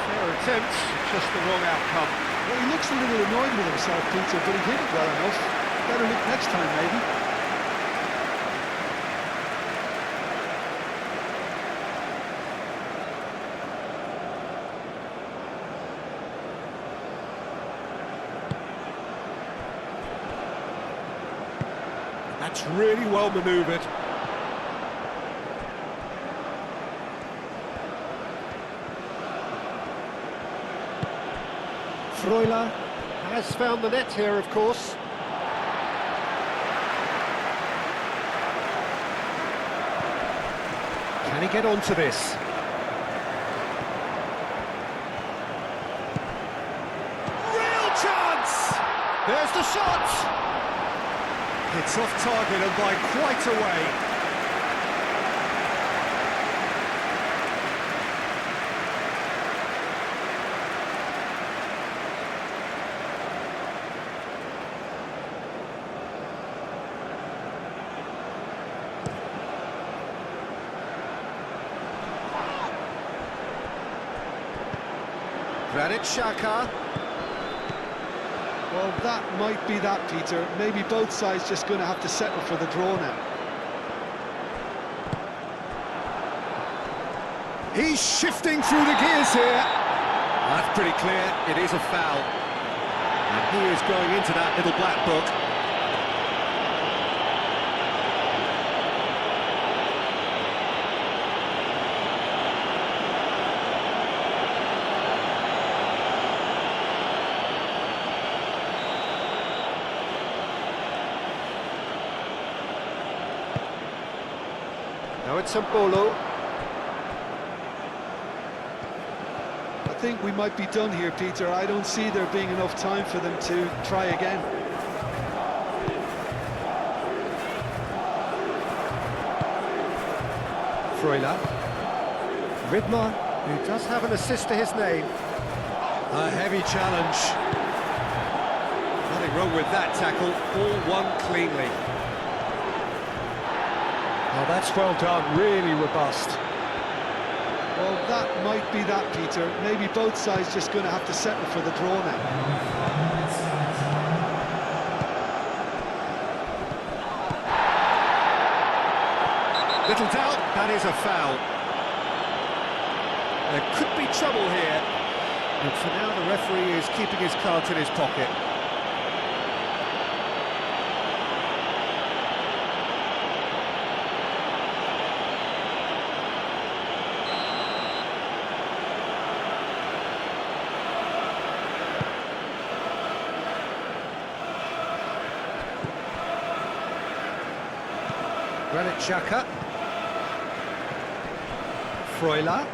Fair attempt, just the wrong outcome. Well, he looks a little annoyed with himself, Peter, but he hit it well enough. Better look next time, maybe. That's really well manoeuvred. Freuler has found the net here, of course. Can he get onto this? Real chance! There's the shot! It's off target and by quite a way. Granit Xhaka. Well, that might be that, Peter. Maybe both sides just going to have to settle for the draw now. He's shifting through the gears here. That's pretty clear. It is a foul. And he is going into that little black book. Now it's Bolo. I think we might be done here, Peter. I don't see there being enough time for them to try again. Freuler. Vidmar, who does have an assist to his name. A heavy challenge. Nothing wrong with that tackle. All won cleanly. Oh, that's well done, really robust. Well, that might be that, Peter. Maybe both sides just going to have to settle for the draw now. Little doubt, that is a foul. There could be trouble here. But for now, the referee is keeping his cards in his pocket. Granit Xhaka. Freuler.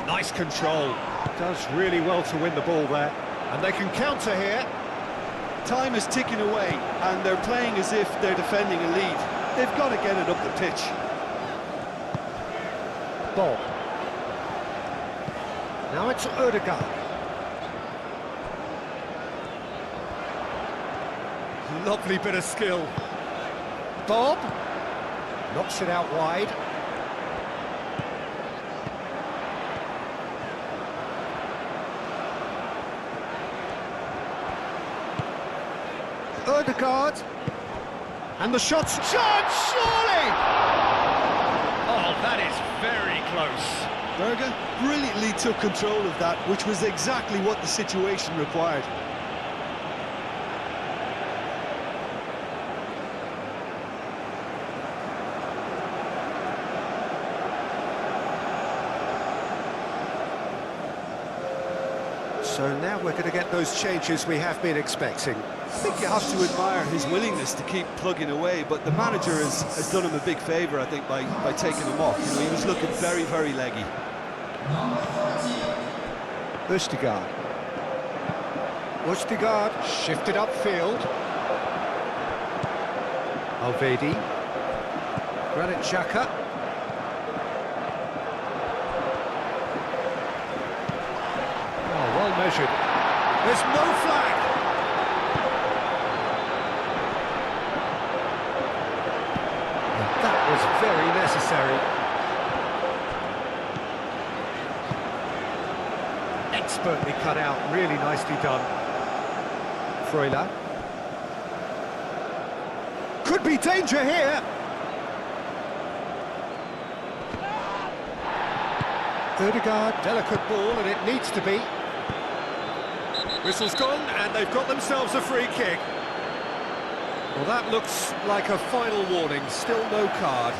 Nice control. Does really well to win the ball there. And they can counter here. Time is ticking away, and they're playing as if they're defending a lead. They've got to get it up the pitch. Bob. Now it's Odegaard. Lovely bit of skill. Bob. Knocks it out wide. Odegaard. And the shot's... Shot, surely! Oh, that is very close. Berger brilliantly took control of that, which was exactly what the situation required. So now we're going to get those changes we have been expecting. I think you have to admire his willingness to keep plugging away, but the manager has done him a big favour, I think, by taking him off. You know, he was looking very, very leggy. Østigard. Østigard shifted upfield. Alvedi. Granit Xhaka. Oh, well measured. There's no flag. That was very necessary. Expertly cut out, really nicely done. Freuler. Could be danger here. Odegaard, delicate ball, and it needs to be. Whistle's gone, and they've got themselves a free kick. Well, that looks like a final warning, still no card.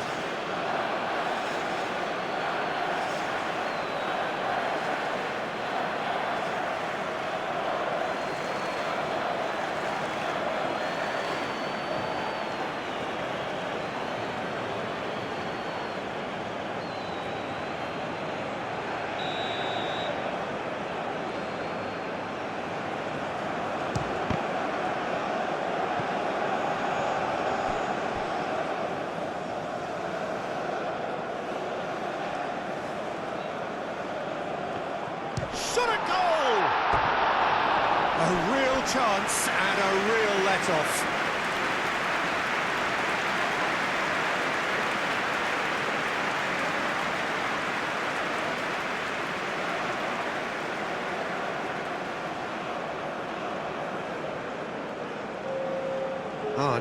Shot a goal! A real chance and a real let-off.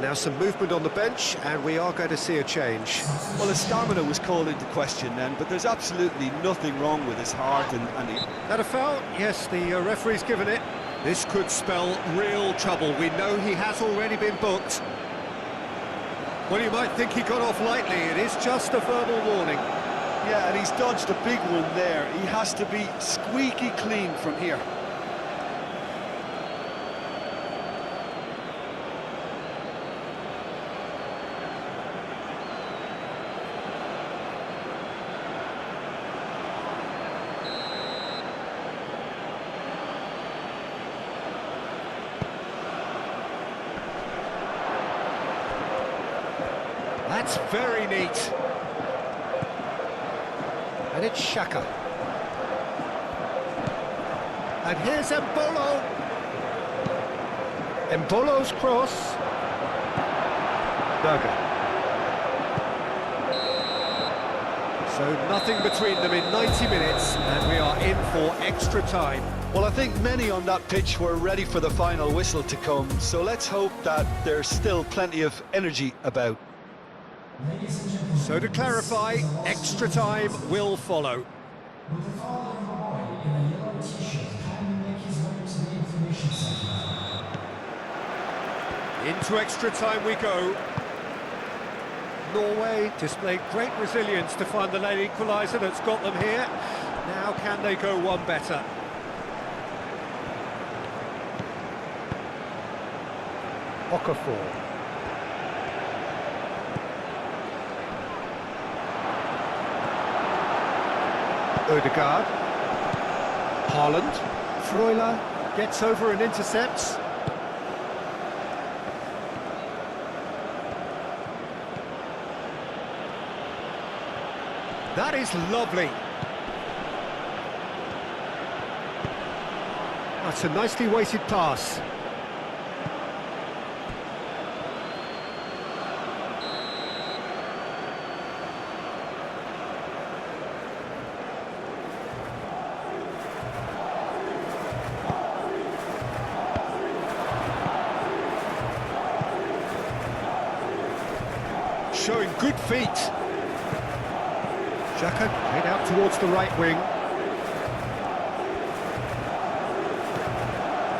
Now some movement on the bench, and we are going to see a change. Well, his stamina was called into question then, but there's absolutely nothing wrong with his heart and That a foul? Yes, the referee's given it. This could spell real trouble. We know he has already been booked. Well, you might think he got off lightly. It is just a verbal warning. Yeah, and he's dodged a big one there. He has to be squeaky clean from here. That's very neat. And it's Xhaka. And here's Embolo. Embolo's cross. Berger. So nothing between them in 90 minutes, and we are in for extra time. Well, I think many on that pitch were ready for the final whistle to come, so let's hope that there's still plenty of energy about. So to clarify, extra time will follow. Into extra time we go. Norway displayed great resilience to find the late equaliser that's got them here. Now can they go one better? Okafor. Ødegaard. Haaland. Freuler gets over and intercepts. That is lovely. That's a nicely weighted pass. Showing good feet. Xhaka head out towards the right wing.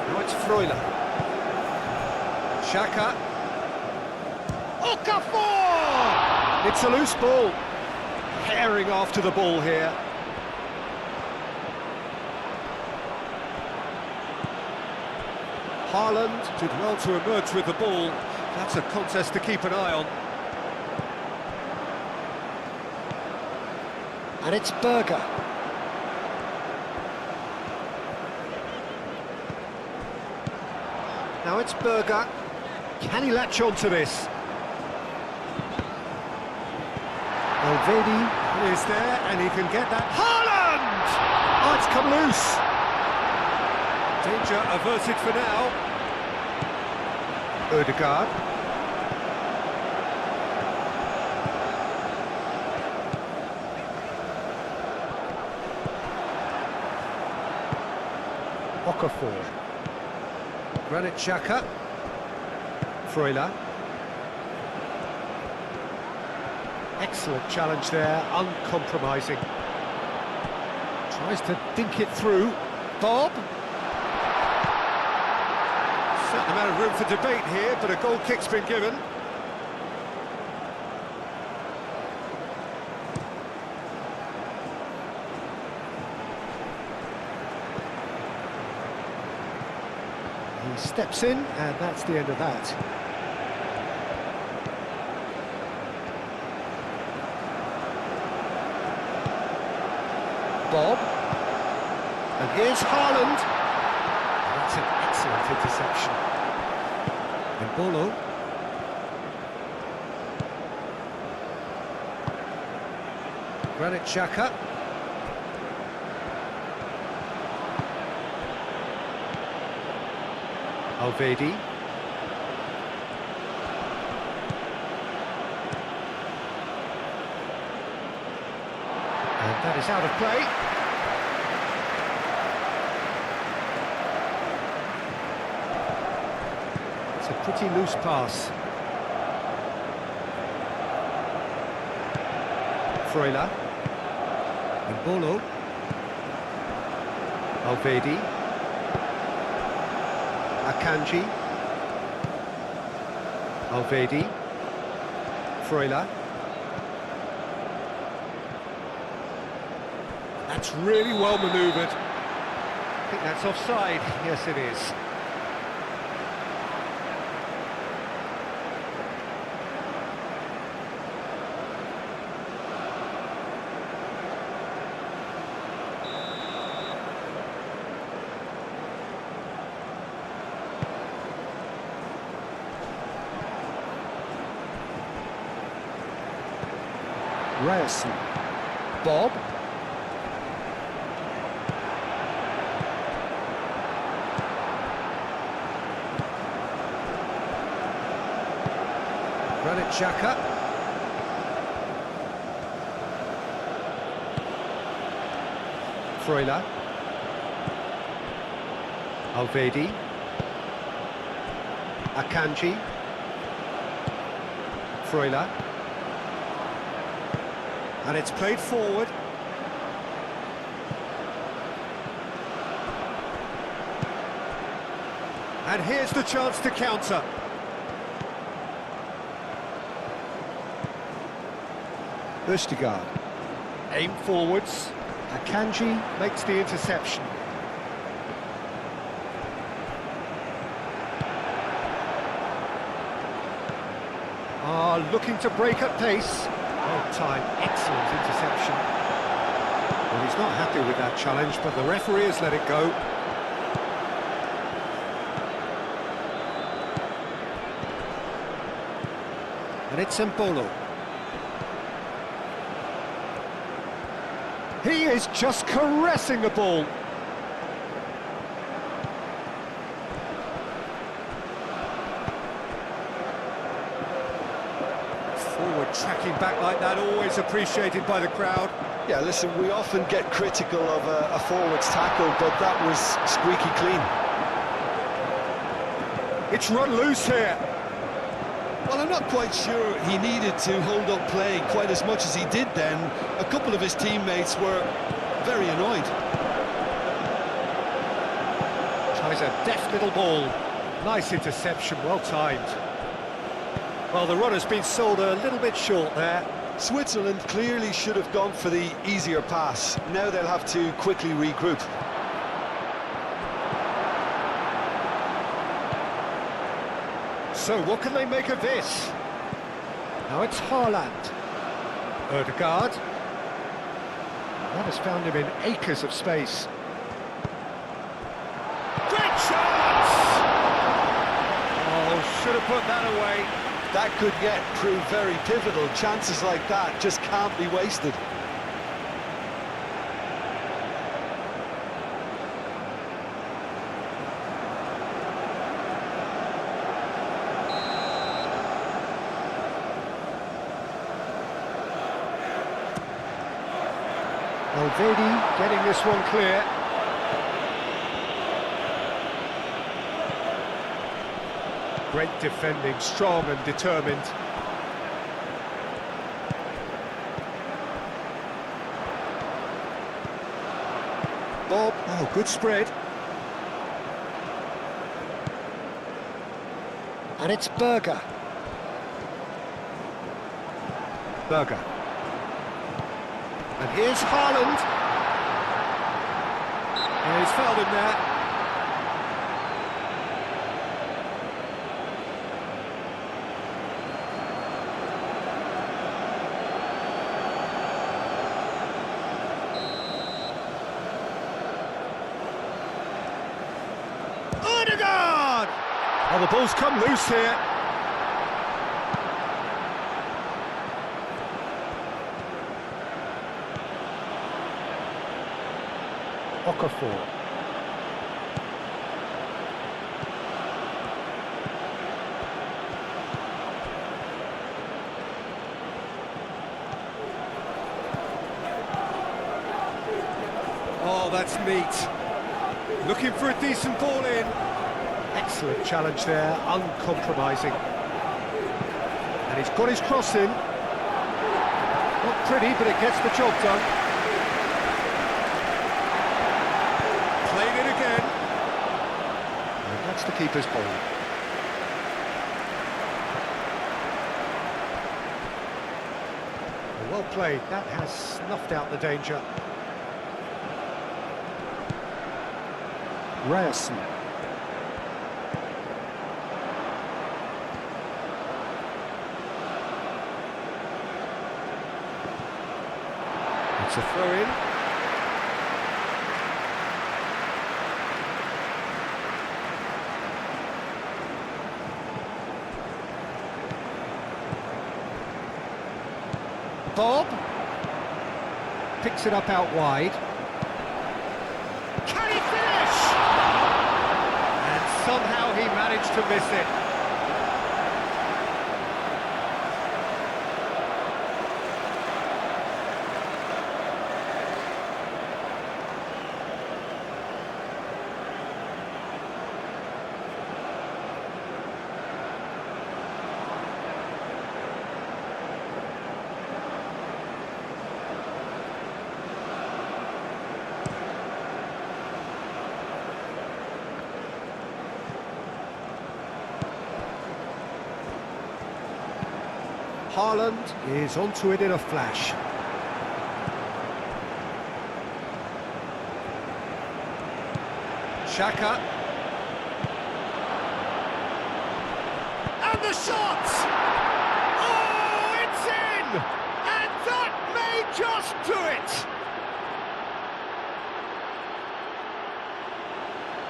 Now it's Freuler. Xhaka. Okafor! It's a loose ball. Herring after the ball here. Haaland did well to emerge with the ball. That's a contest to keep an eye on. And it's Berger. Now it's Berger. Can he latch on to this? Alvedi is there, and he can get that. Haaland! Oh, it's come loose. Danger averted for now. Ødegaard. Okafor. Granit Xhaka. Freuler. Excellent challenge there, uncompromising. Tries to dink it through. Bob. Certain amount of room for debate here, but a goal kick's been given. He steps in, and that's the end of that. Bob. And here's Haaland. That's an excellent interception. And Bolo. Granit Xhaka. Alvedi. And that is out of play. It's a pretty loose pass. Freuler. And Bolo. Alvedi. Akanji. Alvedi. Freuler. That's really well manoeuvred. I think that's offside. Yes, it is. Ryerson. Bob. Granit Xhaka. Freuler. Alvedi. Akanji. Freuler. And it's played forward. And here's the chance to counter. Ødegaard. Aim forwards. Akanji makes the interception. Looking to break at pace. Well timed, excellent interception. Well, he's not happy with that challenge, but the referee has let it go. And it's Mbolo. He is just caressing the ball. Forward tracking back like that, always appreciated by the crowd. Yeah, listen, we often get critical of a forward's tackle, but that was squeaky clean. It's run loose here. Well, I'm not quite sure he needed to hold up play quite as much as he did then. A couple of his teammates were very annoyed. Tries a deft little ball. Nice interception, well timed. Well, the run has been sold a little bit short there. Switzerland clearly should have gone for the easier pass. Now they'll have to quickly regroup. So what can they make of this? Now it's Haaland. Ødegaard. That has found him in acres of space. Great chance! Oh, should have put that away. That could yet prove very pivotal. Chances like that just can't be wasted. Valverde getting this one clear. Great defending, strong and determined. Bob, oh, good spread. And it's Berger. Berger. And here's Haaland. And he's fouled him there. Ødegaard! Oh, the ball's come loose here. Okafor. Oh, that's neat. Looking for a decent ball in. Excellent challenge there, uncompromising. And he's got his cross in. Not pretty, but it gets the job done. Playing it again. And that's the keeper's ball. Well played, that has snuffed out the danger. Ryerson. It's a throw-in. Bob picks it up out wide. Can he finish? And somehow he managed to miss it. Haaland is onto it in a flash. Xhaka. And the shot! Oh, it's in! And that may just do it!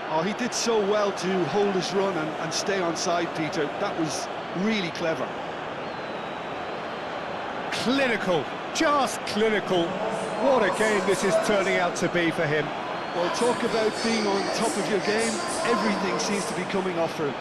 Oh, he did so well to hold his run and stay on side, Peter. That was really clever. Clinical, just clinical. What a game this is turning out to be for him. Well, talk about being on top of your game. Everything seems to be coming off for him.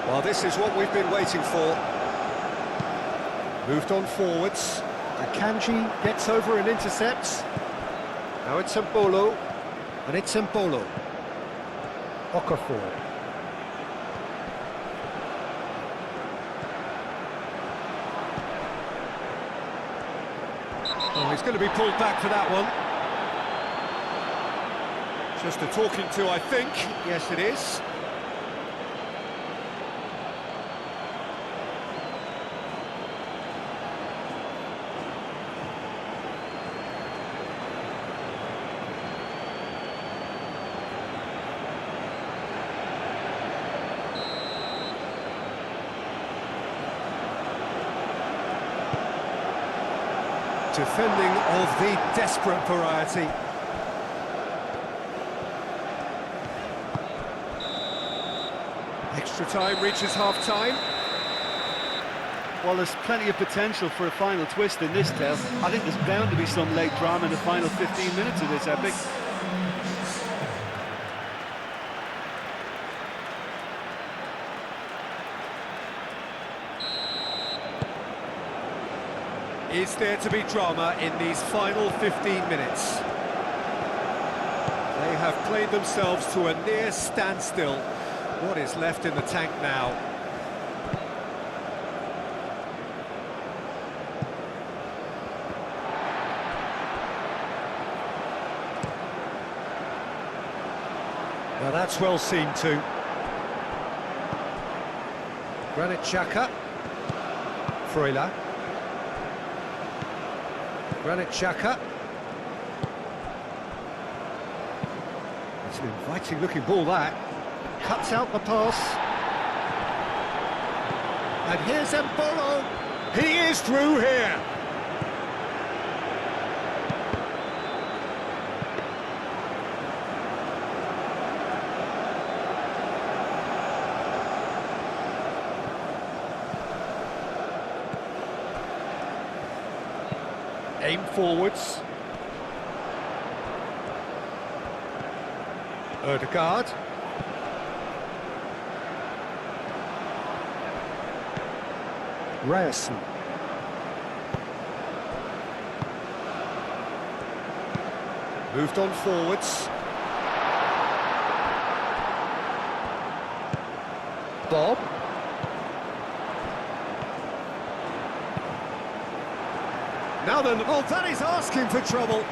Well, this is what we've been waiting for. Moved on forwards. Akanji gets over and intercepts. Now it's Mbolo, and it's Mbolo. Okafor. Oh, he's going to be pulled back for that one. Just a talking to, I think. Yes, it is. Defending of the desperate variety. Extra time reaches half-time. Well, there's plenty of potential for a final twist in this tale. I think there's bound to be some late drama in the final 15 minutes of this epic. Is there to be drama in these final 15 minutes? They have played themselves to a near standstill. What is left in the tank now? Now that's well seen too. Granit Xhaka. Freuler. Granit Xhaka. It's an inviting looking ball that. Cuts out the pass. And here's Mbolo. He is through here. Aim forwards. Ødegaard. Ryerson. Moved on forwards. Bob. Now then, well, that is asking for trouble.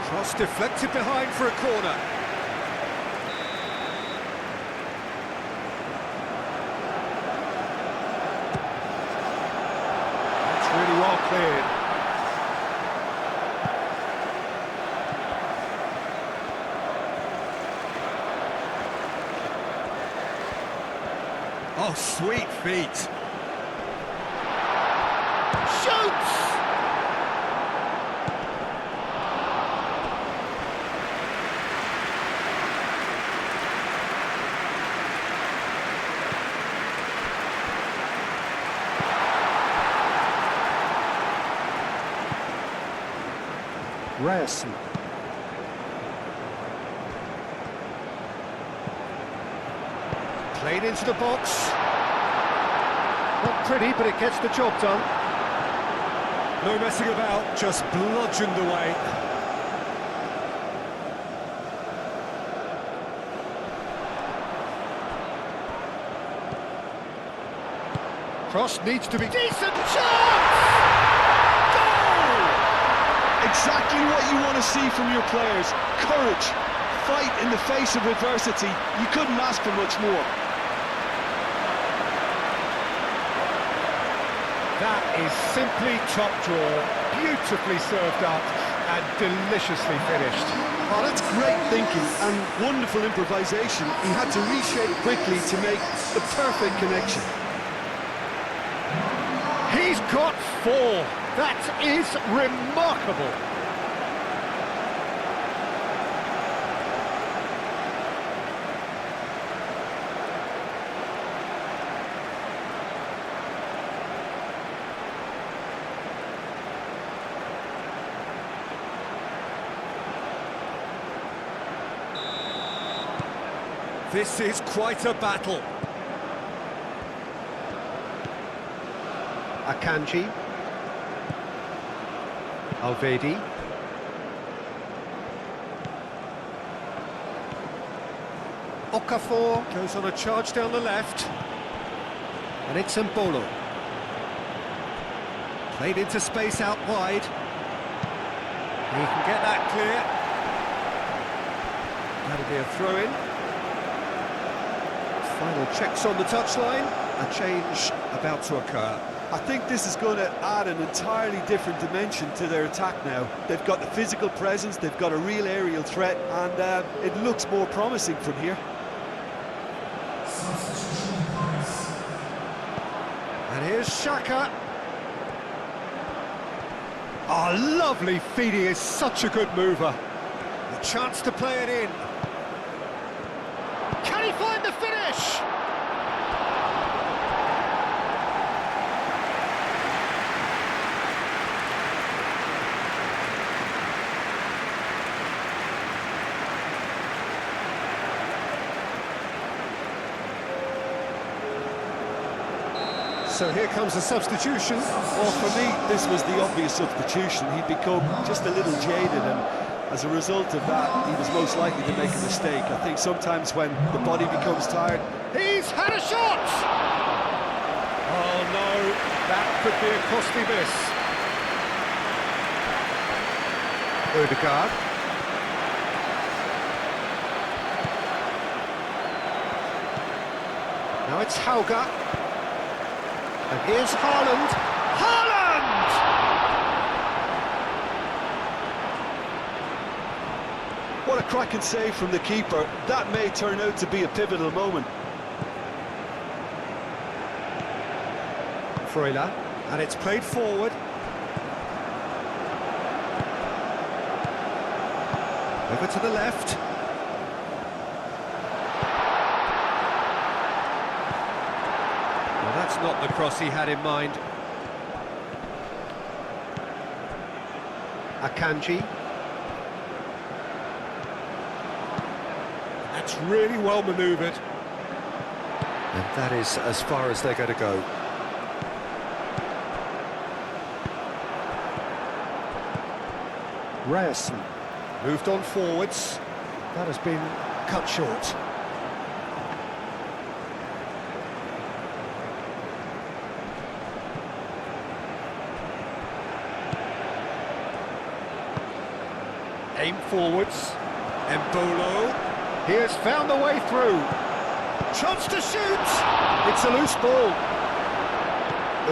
Cross deflected behind for a corner. That's really well cleared. Oh, sweet feet. Shoots! Ryerson. Played into the box. Not pretty, but it gets the job done. No messing about, just bludgeoned away. Cross needs to be decent. Chance! Goal! Exactly what you want to see from your players. Courage, fight in the face of adversity. You couldn't ask for much more. That is simply top draw, beautifully served up and deliciously finished. Oh, that's great thinking and wonderful improvisation. He had to reshape quickly to make the perfect connection. He's got 4. That is remarkable. This is quite a battle. Akanji. Alvedi. Okafor goes on a charge down the left. And it's Mbolo. Played into space out wide. He can get that clear. That'll be a throw-in. Final checks on the touchline. A change about to occur. I think this is going to add an entirely different dimension to their attack now. They've got the physical presence, they've got a real aerial threat, and it looks more promising from here. And here's Xhaka. Oh, lovely feed. He is such a good mover. A chance to play it in. Can he find the finish? So here comes the substitution. Well, for me, this was the obvious substitution. He'd become just a little jaded, and as a result of that, he was most likely to make a mistake. I think sometimes when the body becomes tired... He's had a shot! Oh no, that could be a costly miss. Odegaard. Now it's Hauga. And here's Haaland. Haaland! What a cracking save from the keeper. That may turn out to be a pivotal moment. Freuler, and it's played forward. Over to the left. Well, that's not the cross he had in mind. Akanji. That's really well manoeuvred. And that is as far as they're going to go. Ryerson moved on forwards. That has been cut short. Aim forwards. Mbolo. He has found the way through. Chance to shoot. It's a loose ball.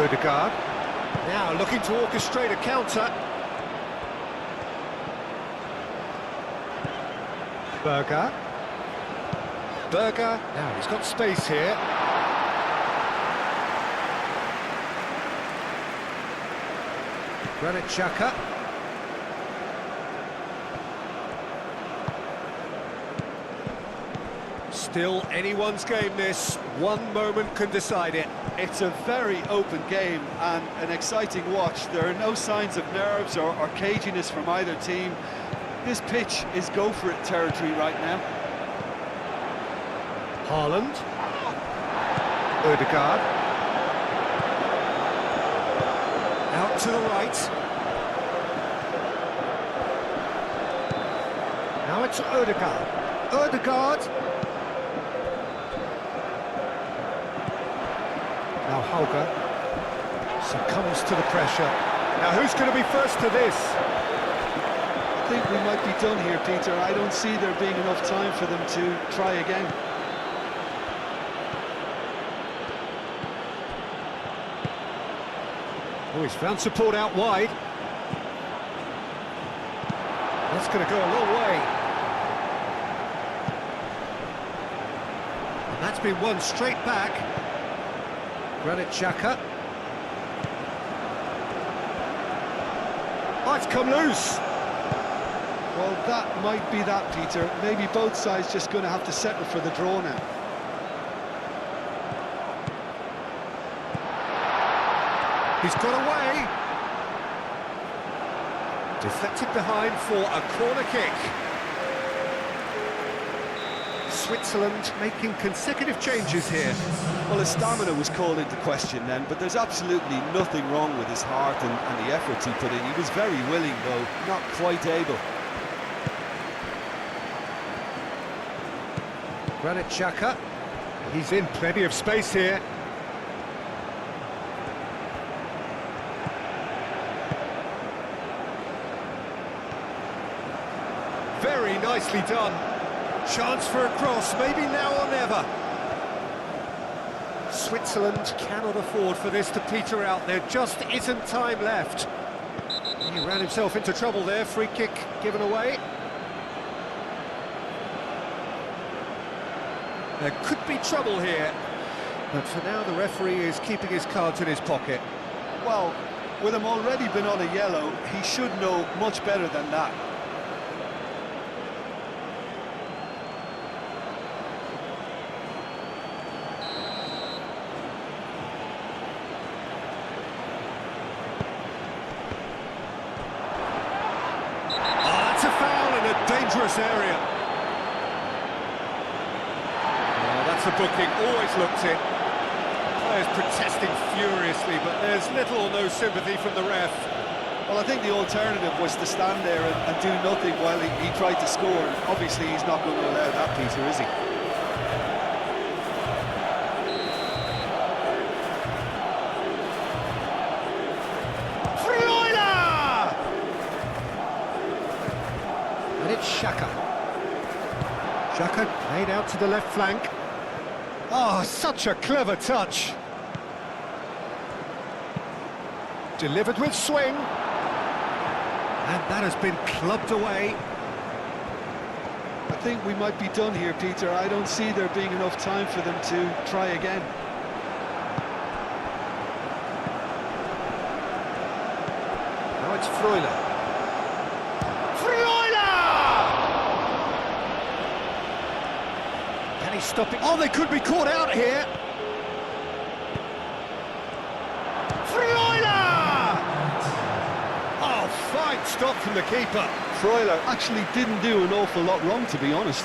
Odegaard. Now looking to orchestrate a counter. Berger. Now he's got space here. Granit Xhaka. Still anyone's game this. One moment can decide it. It's a very open game and an exciting watch. There are no signs of nerves or caginess from either team. This pitch is go-for-it territory right now. Haaland. Odegaard. Out to the right. Now it's Odegaard. Odegaard. Now Hauga succumbs to the pressure. Now who's going to be first to this? I think we might be done here, Peter. I don't see there being enough time for them to try again. Oh, he's found support out wide. That's going to go a long way. And that's been won straight back. Granit Xhaka. Oh, it's come loose. Well, that might be that, Peter. Maybe both sides just going to have to settle for the draw now. He's got away. Deflected behind for a corner kick. Switzerland making consecutive changes here. Well, his stamina was called into question then, but there's absolutely nothing wrong with his heart and the efforts he put in. He was very willing, though, not quite able. Granit Xhaka. He's in plenty of space here. Very nicely done. Chance for a cross, maybe now or never. Switzerland cannot afford for this to peter out. There just isn't time left. He ran himself into trouble there. Free kick given away. There could be trouble here, but for now the referee is keeping his cards in his pocket. Well, with him already been on a yellow, he should know much better than that. Oh, that's a foul in a dangerous area. A booking, always looked it. Players protesting furiously, but there's little or no sympathy from the ref. Well, I think the alternative was to stand there and do nothing while he tried to score. Obviously, he's not going to allow that, Peter, is he? Freuler! And it's Xhaka. Xhaka laid out to the left flank. Oh, such a clever touch. Delivered with swing. And that has been clubbed away. I think we might be done here, Peter. I don't see there being enough time for them to try again. Now it's Freuler. Stopping. Oh, they could be caught out here. Freuler! Oh, fine stop from the keeper. Freuler actually didn't do an awful lot wrong, to be honest.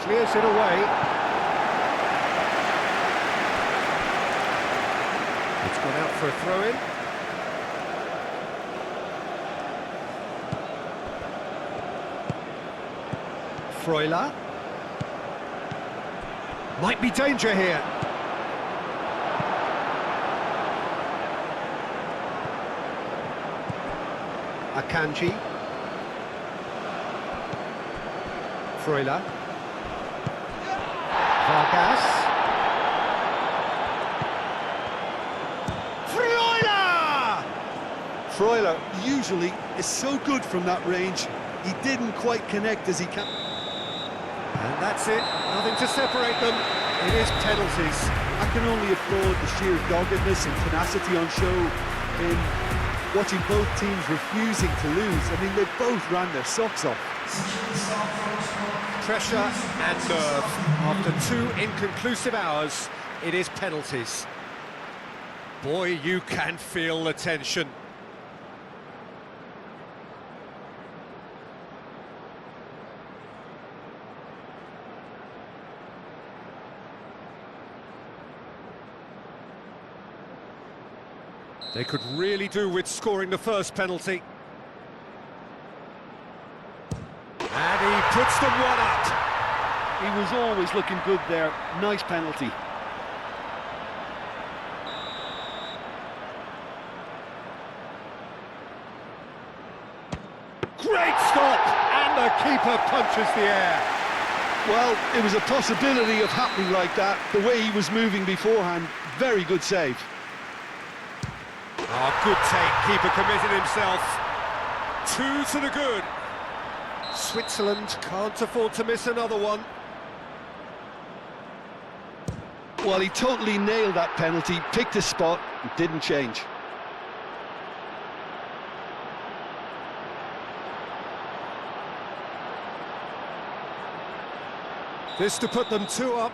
Clears it away. It's gone out for a throw-in. Freuler. Might be danger here. Akanji. Freuler. Vargas. Freuler! Freuler usually is so good from that range. He didn't quite connect as he can. And that's it. Nothing to separate them. It is penalties. I can only applaud the sheer doggedness and tenacity on show in watching both teams refusing to lose. I mean, they both ran their socks off. Pressure and nerve. After 2 inconclusive hours, it is penalties. Boy, you can feel the tension. They could really do with scoring the first penalty. And he puts them one up. He was always looking good there. Nice penalty. Great stop! And the keeper punches the air. Well, it was a possibility of happening like that. The way he was moving beforehand, very good save. Oh, good take. Keeper committed himself. 2 to the good. Switzerland can't afford to miss another one. Well, he totally nailed that penalty, picked his spot, and didn't change. This to put them 2 up.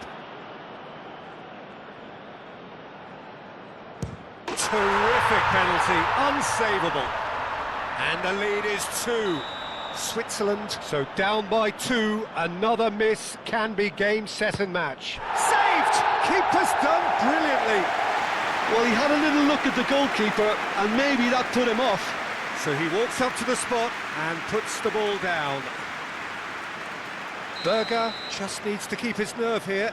Terrific penalty, unsavable. And the lead is 2. Switzerland, so down by 2, another miss can be game, set and match. Saved! Keeper's done brilliantly. Well, he had a little look at the goalkeeper, and maybe that put him off. So he walks up to the spot and puts the ball down. Berger just needs to keep his nerve here.